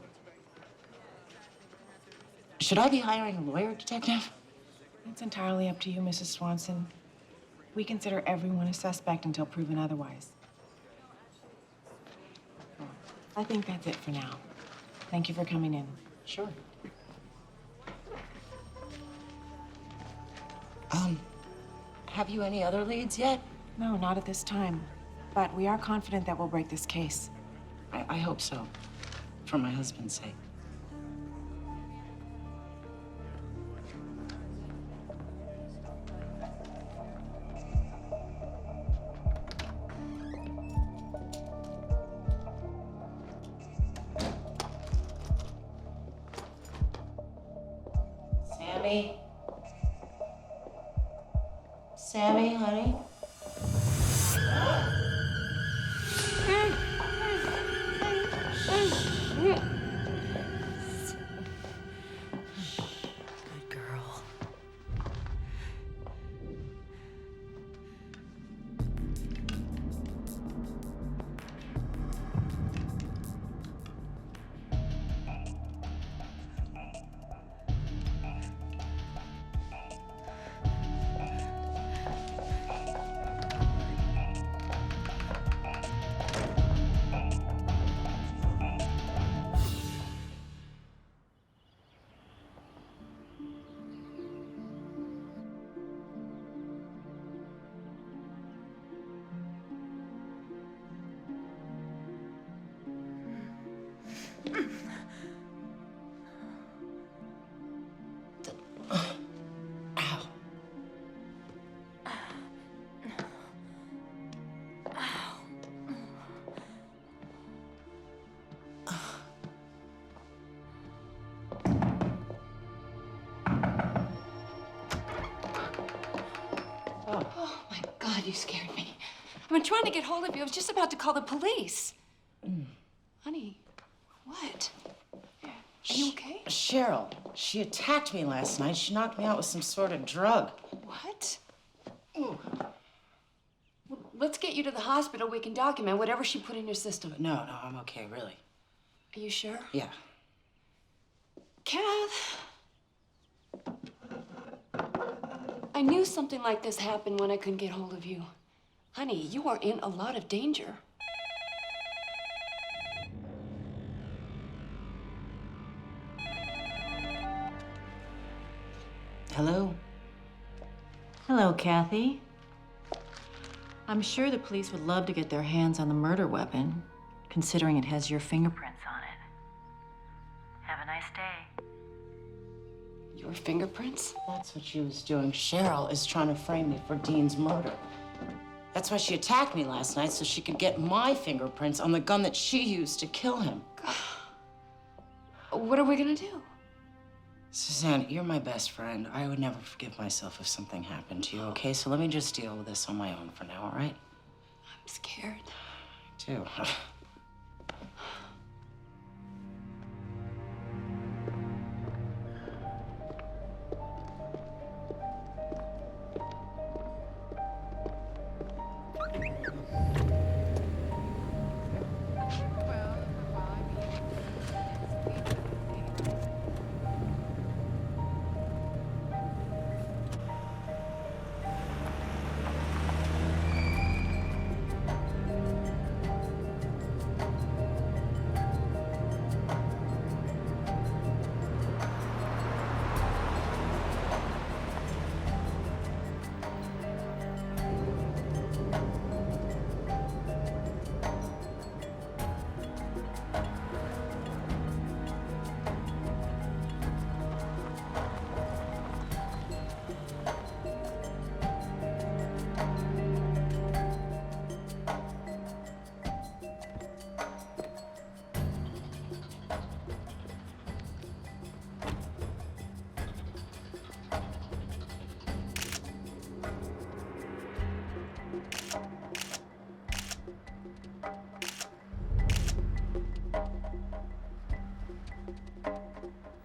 Should I be hiring a lawyer, Detective? It's entirely up to you, Mrs. Swanson. We consider everyone a suspect until proven otherwise. I think that's it for now. Thank you for coming in. Sure. Have you any other leads yet? No, not at this time. But we are confident that we'll break this case. I hope so. For my husband's sake. Sammy? Sammy, honey? Good girl. Oh, my God, you scared me. I've been trying to get hold of you. I was just about to call the police. Honey, what? Are you okay? Cheryl, she attacked me last night. She knocked me out with some sort of drug. What? Well, let's get you to the hospital. We can document whatever she put in your system. No, I'm okay, really. Are you sure? Yeah. Kath. I knew something like this happened when I couldn't get hold of you. Honey, you are in a lot of danger. Hello? Hello, Kathy. I'm sure the police would love to get their hands on the murder weapon, considering it has your fingerprints on it. Have a nice day. Your fingerprints? That's what she was doing. Cheryl is trying to frame me for Dean's murder. That's why she attacked me last night, so she could get my fingerprints on the gun that she used to kill him. What are we gonna do? Suzanne, you're my best friend. I would never forgive myself if something happened to you, okay? So let me just deal with this on my own for now, all right? I'm scared. Too.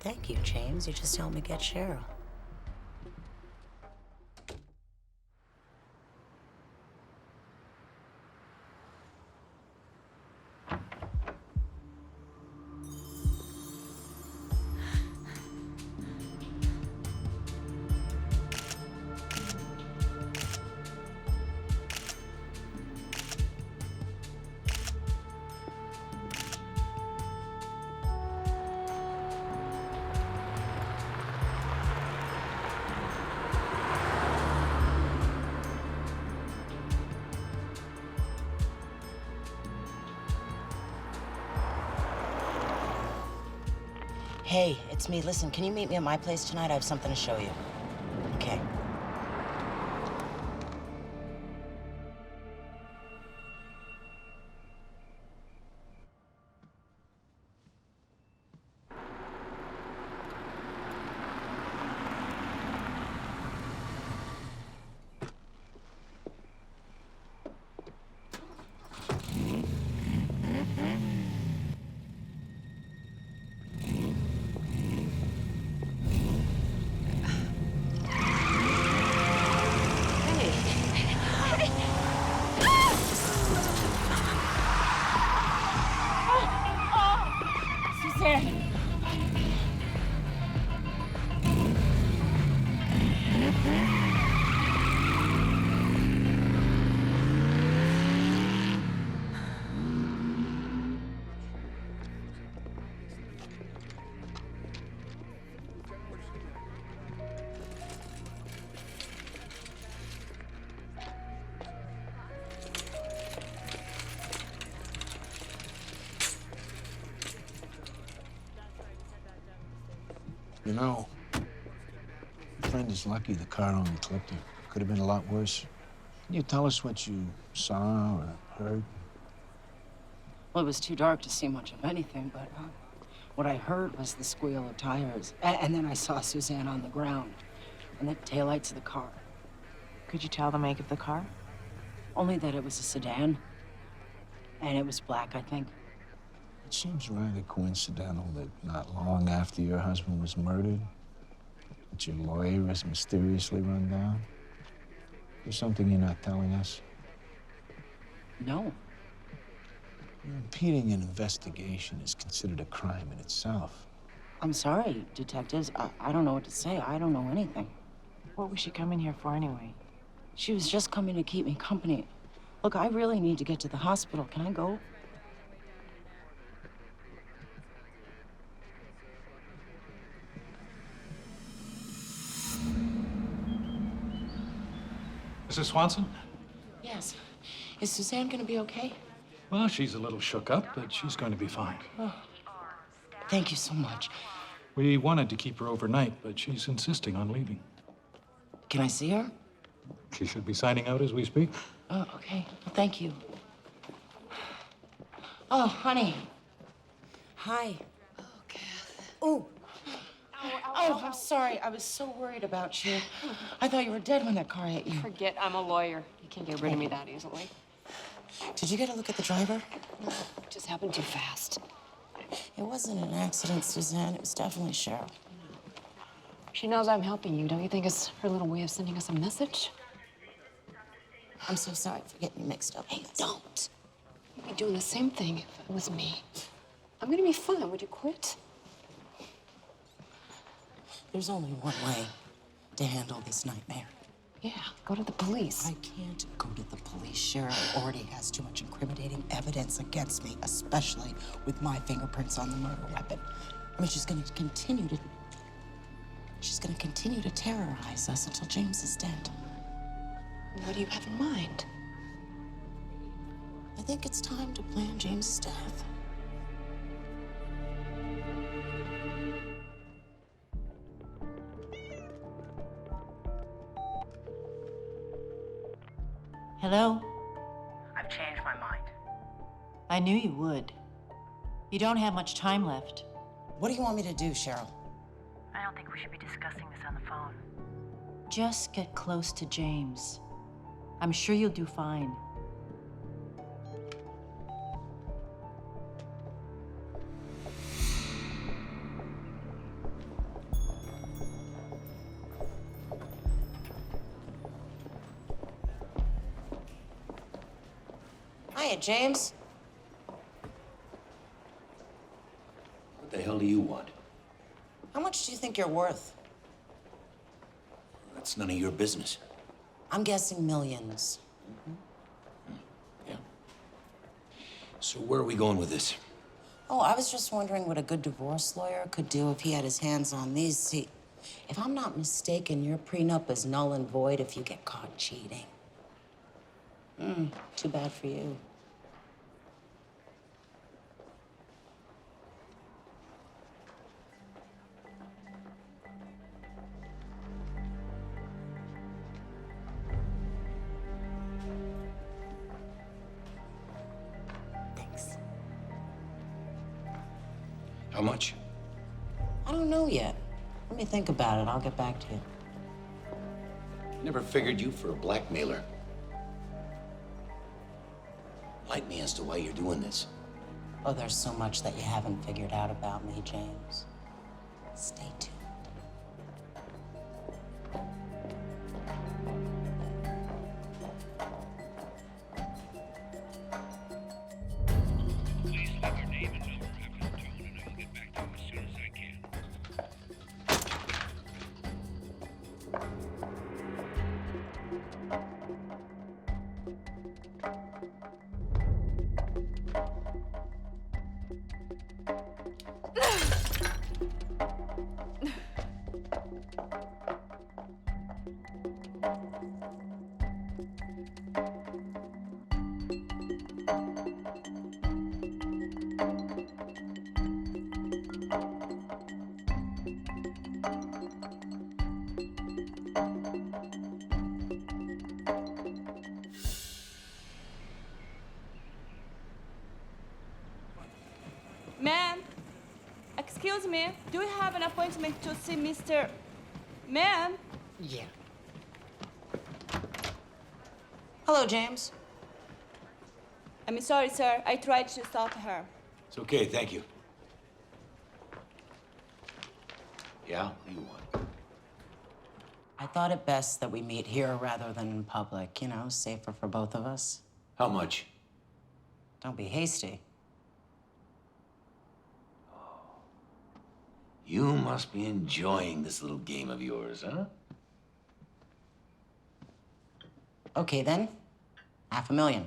Thank you, James. You just helped me get Cheryl. Hey, it's me. Listen, can you meet me at my place tonight? I have something to show you. Okay. You know, your friend is lucky the car only clipped her. Could have been a lot worse. Can you tell us what you saw or heard? Well, it was too dark to see much of anything, but what I heard was the squeal of tires. And then I saw Suzanne on the ground and the taillights of the car. Could you tell the make of the car? Only that it was a sedan. And it was black, I think. It seems rather coincidental that not long after your husband was murdered, that your lawyer was mysteriously run down. There's something you're not telling us? No. Impeding an investigation is considered a crime in itself. I'm sorry, detectives. I don't know what to say. I don't know anything. What was she coming here for anyway? She was just coming to keep me company. Look, I really need to get to the hospital. Can I go? Mrs. Swanson? Yes. Is Suzanne gonna be okay? Well, she's a little shook up, but she's going to be fine. Oh. Thank you so much. We wanted to keep her overnight, but she's insisting on leaving. Can I see her? She should be signing out as we speak. Oh, okay. Well, thank you. Oh, honey. Hi. Oh, Kath. Oh. Oh, I'm sorry. I was so worried about you. I thought you were dead when that car hit you. Forget I'm a lawyer. You can't get rid of me that easily. Did you get a look at the driver? No, it just happened too fast. It wasn't an accident, Suzanne. It was definitely Cheryl. She knows I'm helping you. Don't you think it's her little way of sending us a message? I'm so sorry for getting you mixed up. Hey, don't. You'd be doing the same thing if it was me. I'm gonna be fine. Would you quit? There's only one way to handle this nightmare. Yeah, go to the police. I can't go to the police. Cheryl already has too much incriminating evidence against me, especially with my fingerprints on the murder weapon. I mean, she's gonna continue to terrorize us until James is dead. What do you have in mind? I think it's time to plan James's death. Hello? I've changed my mind. I knew you would. You don't have much time left. What do you want me to do, Cheryl? I don't think we should be discussing this on the phone. Just get close to James. I'm sure you'll do fine. Hiya, James. What the hell do you want? How much do you think you're worth? That's none of your business. I'm guessing millions. Yeah. So where are we going with this? Oh, I was just wondering what a good divorce lawyer could do if he had his hands on these. See, if I'm not mistaken, your prenup is null and void if you get caught cheating. Too bad for you. How much? I don't know yet. Let me think about it. I'll get back to you. Never figured you for a blackmailer. Enlighten me as to why you're doing this. Oh, there's so much that you haven't figured out about me, James. Stay tuned. Ma'am, excuse me, do you have an appointment to see Mr. Ma'am? Yeah. Hello, James. I'm sorry, sir. I tried to stop her. It's okay, thank you. Yeah, what do you want? I thought it best that we meet here rather than in public. You know, safer for both of us. How much? Don't be hasty. You must be enjoying this little game of yours, huh? Okay, then. $500,000.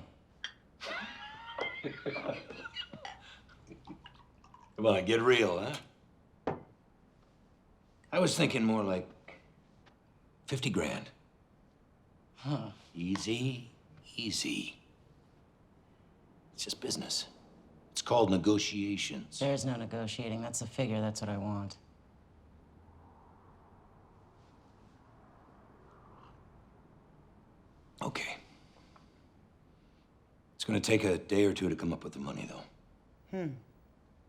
Come on, get real, huh? I was thinking more like 50 grand. Huh. Easy, easy. It's just business. It's called negotiations. There's no negotiating. That's a figure. That's what I want. Okay. It's gonna take a day or two to come up with the money, though.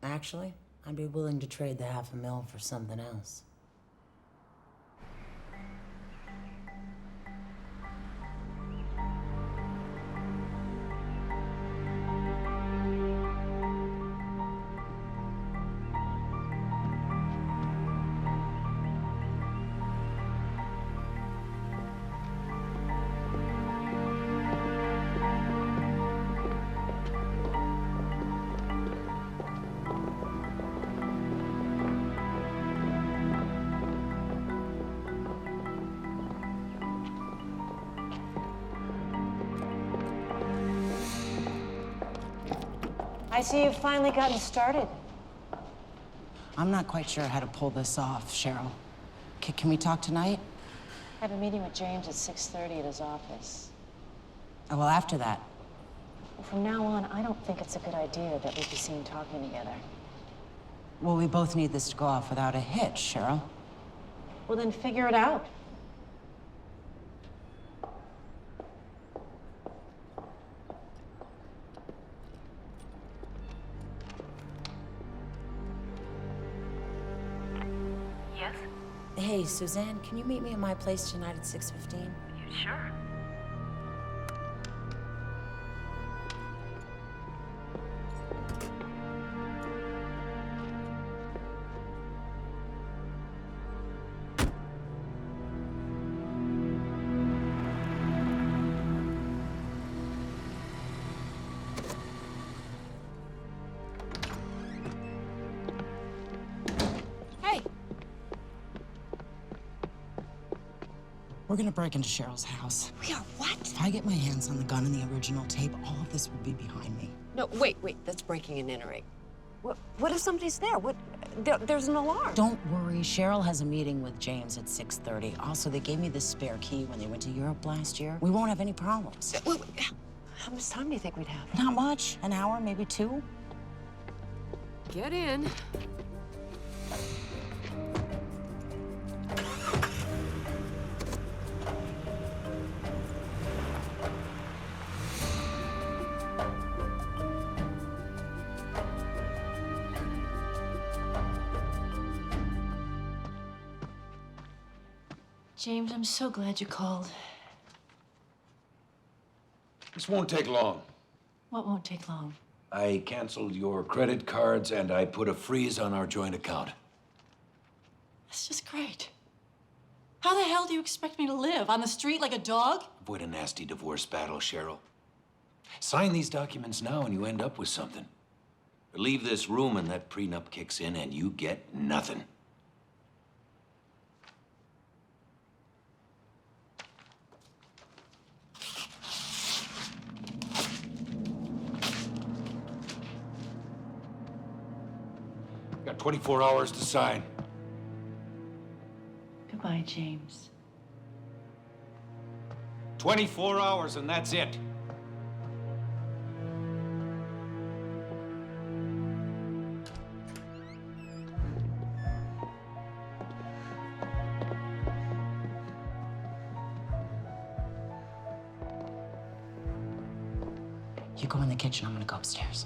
Actually, I'd be willing to trade the $500,000 for something else. I see you've finally gotten started. I'm not quite sure how to pull this off, Cheryl. Can we talk tonight? I have a meeting with James at 6:30 at his office. Oh, well, after that. Well, from now on, I don't think it's a good idea that we be seen talking together. Well, we both need this to go off without a hitch, Cheryl. Well, then figure it out. Yes? Hey, Suzanne, can you meet me at my place tonight at 6:15? Sure. Hey, We're gonna break into Cheryl's house. We are what? If I get my hands on the gun and the original tape, all of this will be behind me. No, wait, that's breaking and entering. What if somebody's there? There's an alarm. Don't worry, Cheryl has a meeting with James at 6:30. Also, they gave me this spare key when they went to Europe last year. We won't have any problems. How much time do you think we'd have? Not much. An hour, maybe 2. Get in. James, I'm so glad you called. This won't take long. What won't take long? I canceled your credit cards and I put a freeze on our joint account. That's just great. How the hell do you expect me to live? On the street like a dog? Avoid a nasty divorce battle, Cheryl. Sign these documents now and you end up with something. Leave this room and that prenup kicks in and you get nothing. Got 24 hours to sign. Goodbye, James. 24 hours and that's it. You go in the kitchen, I'm gonna go upstairs.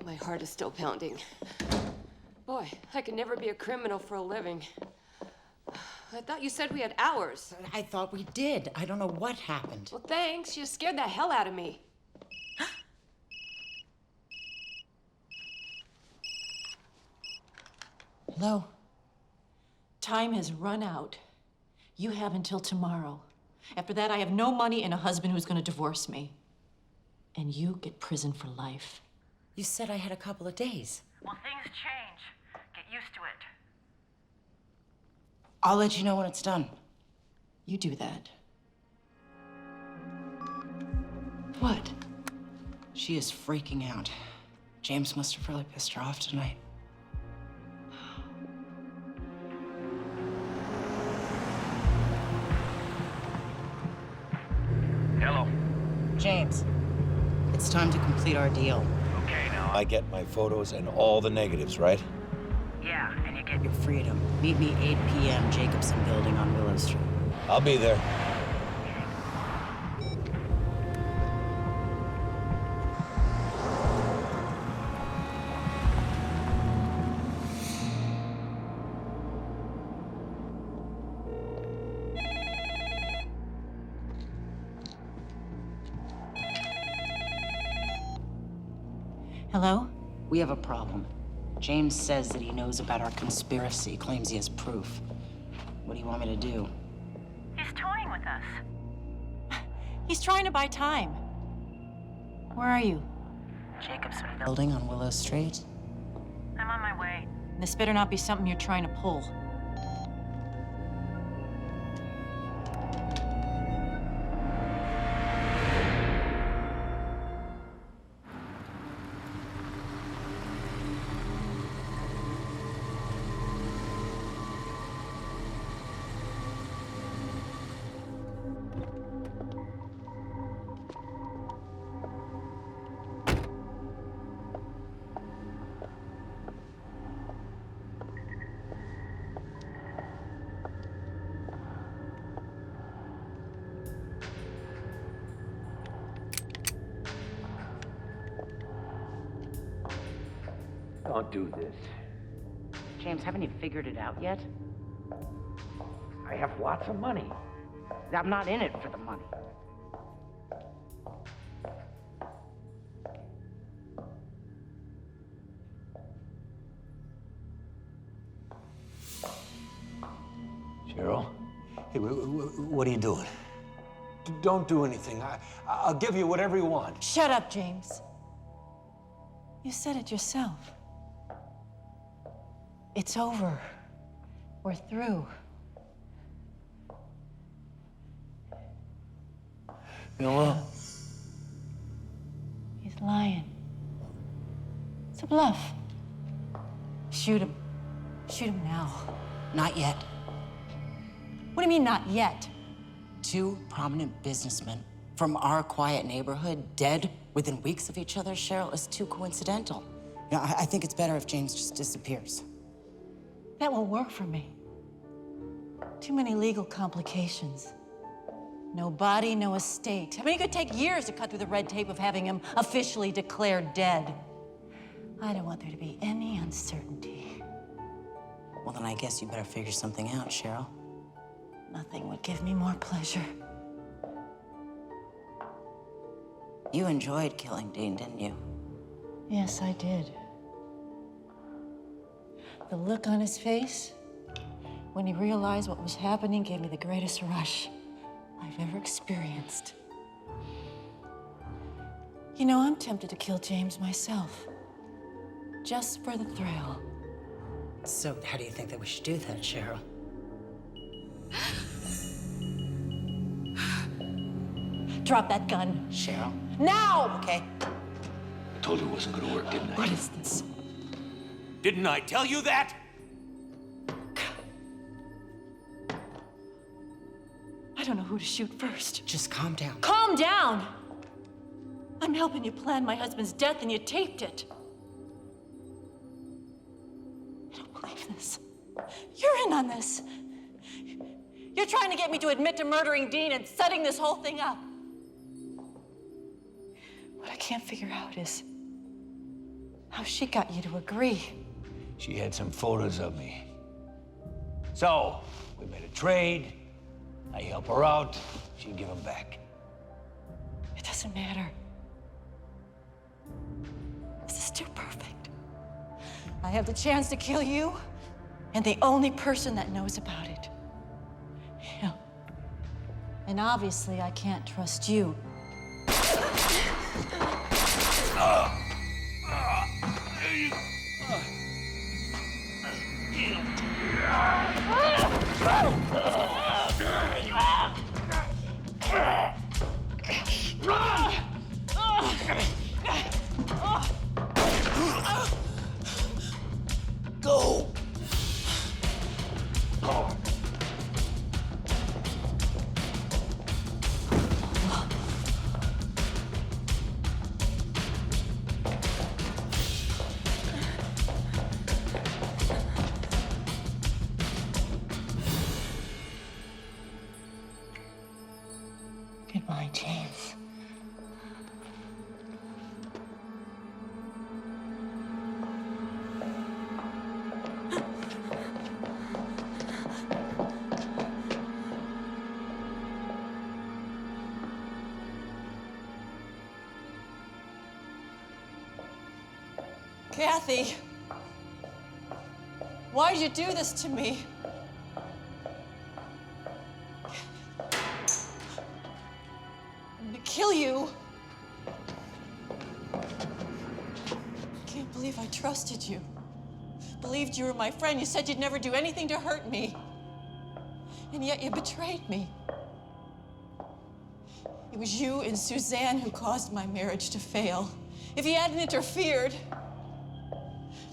My heart is still pounding. Boy, I could never be a criminal for a living. I thought you said we had hours. I thought we did. I don't know what happened. Well, thanks. You scared the hell out of me. Hello? Time has run out. You have until tomorrow. After that, I have no money and a husband who's going to divorce me. And you get prison for life. You said I had a couple of days. Well, things change. Get used to it. I'll let you know when it's done. You do that. What? She is freaking out. James must have really pissed her off tonight. Hello. James, it's time to complete our deal. Okay, now I get my photos and all the negatives, right? Yeah, and you get Your freedom. Meet me 8 p.m. Jacobson Building on Willow Street. I'll be there. Hello? We have a problem. James says that he knows about our conspiracy, claims he has proof. What do you want me to do? He's toying with us. He's trying to buy time. Where are you? Jacobson Building on Willow Street? I'm on my way. This better not be something you're trying to pull. Don't do this. James, haven't you figured it out yet? I have lots of money. I'm not in it for the money. Cheryl? Hey, what are you doing? Don't do anything. I'll give you whatever you want. Shut up, James. You said it yourself. It's over. We're through. Mila? He's lying. It's a bluff. Shoot him. Shoot him now. Not yet. What do you mean, not yet? 2 prominent businessmen from our quiet neighborhood dead within weeks of each other, Cheryl, is too coincidental. You know, I think it's better if James just disappears. That won't work for me. Too many legal complications. No body, no estate. I mean, it could take years to cut through the red tape of having him officially declared dead. I don't want there to be any uncertainty. Well, then I guess you better figure something out, Cheryl. Nothing would give me more pleasure. You enjoyed killing Dean, didn't you? Yes, I did. The look on his face when he realized what was happening gave me the greatest rush I've ever experienced. You know, I'm tempted to kill James myself, just for the thrill. So how do you think that we should do that, Cheryl? Drop that gun. Cheryl? Now! Okay. I told you it wasn't gonna work, didn't I? What is this? Didn't I tell you that? I don't know who to shoot first. Just calm down. Calm down! I'm helping you plan my husband's death and you taped it. I don't believe this. You're in on this. You're trying to get me to admit to murdering Dean and setting this whole thing up. What I can't figure out is how she got you to agree. She had some photos of me. So, we made a trade. I help her out. She'd give them back. It doesn't matter. This is too perfect. I have the chance to kill you, and the only person that knows about it. Yeah. And obviously, I can't trust you. Go! Goodbye, James. Kathy, why'd you do this to me? I'm gonna kill you. I can't believe I trusted you. Believed you were my friend. You said you'd never do anything to hurt me. And yet you betrayed me. It was you and Suzanne who caused my marriage to fail. If you hadn't interfered,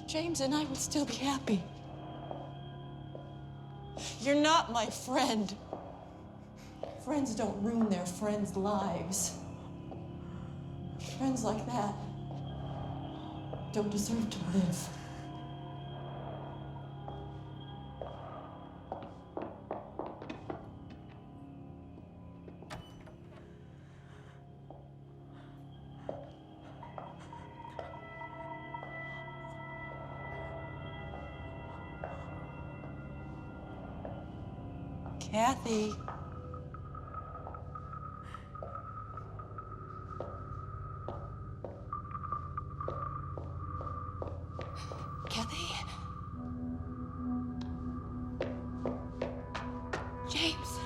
James and I would still be happy. You're not my friend. Friends don't ruin their friends' lives. Friends like that don't deserve to live. Kathy. Kathy? James.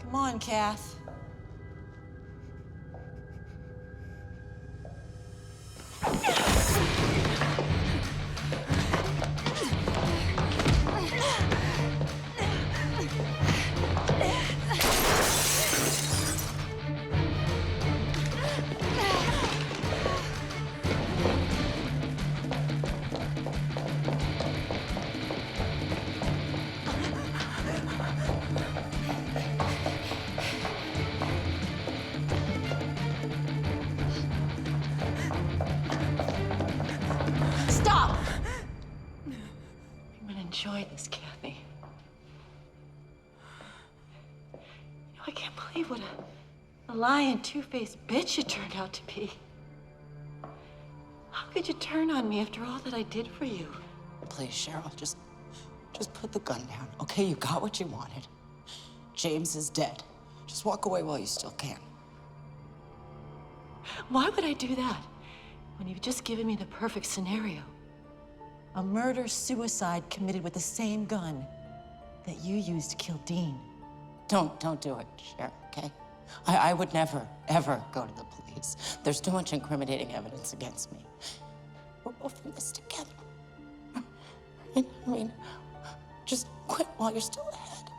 Come on, Kath. Stop! I'm gonna enjoy this, Kathy. You know, I can't believe what a lying, two-faced bitch you turned out to be. How could you turn on me after all that I did for you? Please, Cheryl, just put the gun down, okay? You got what you wanted. James is dead. Just walk away while you still can. Why would I do that when you've just given me the perfect scenario? A murder-suicide committed with the same gun that you used to kill Dean. Don't do it, Cheryl, okay? I would never, ever go to the police. There's too much incriminating evidence against me. We're both in this together. I mean, just quit while you're still ahead.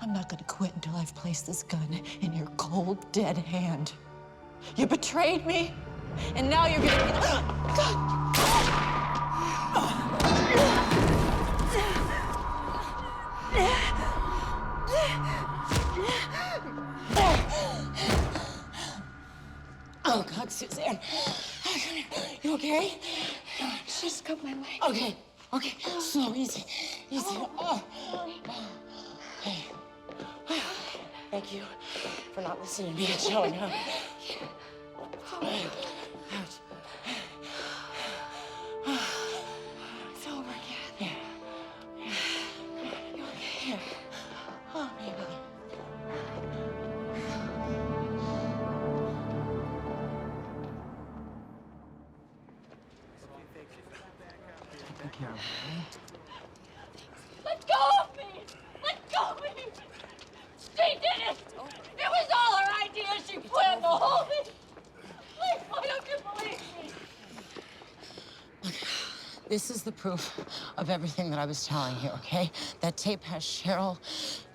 I'm not gonna quit until I've placed this gun in your cold, dead hand. You betrayed me, and now you're gonna be Oh, God, Suzanne. You okay? Just cut my leg. Okay. Slow, easy. Oh. Hey. Thank you for not listening to me and showing up. It's over, Kathy. You okay? Oh, baby. Take care of me. Let go of me! Let go of me! She did it! It was all her idea. She planned the whole thing. Please, why don't you believe me? Look, this is the proof of everything that I was telling you, okay? That tape has Cheryl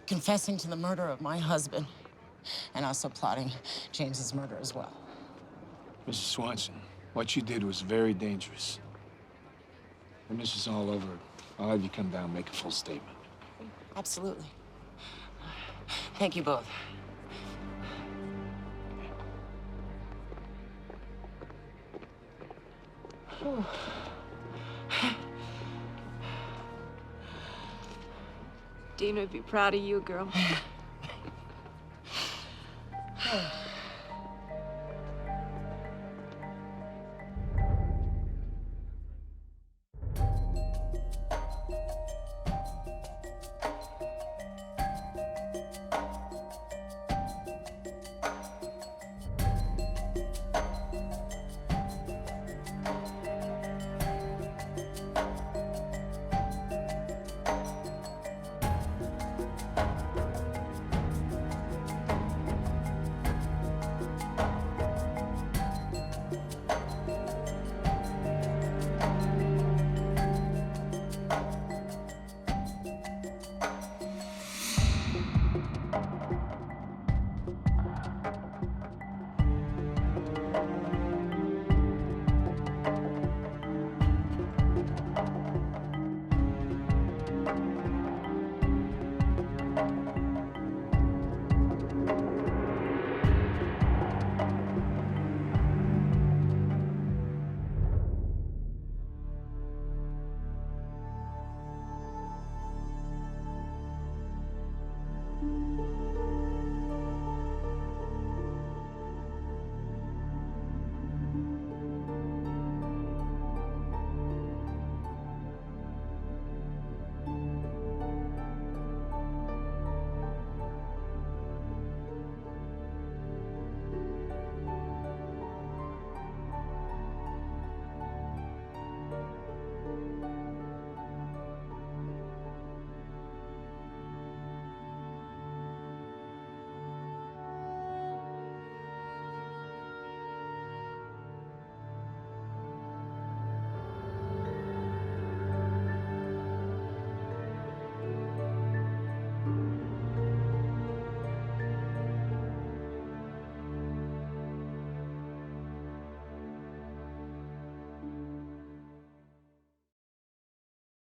confessing to the murder of my husband and also plotting James's murder as well. Mrs. Swanson, what you did was very dangerous. When this is all over, I'll have you come down and make a full statement. Absolutely. Thank you both. Dean would be proud of you, girl.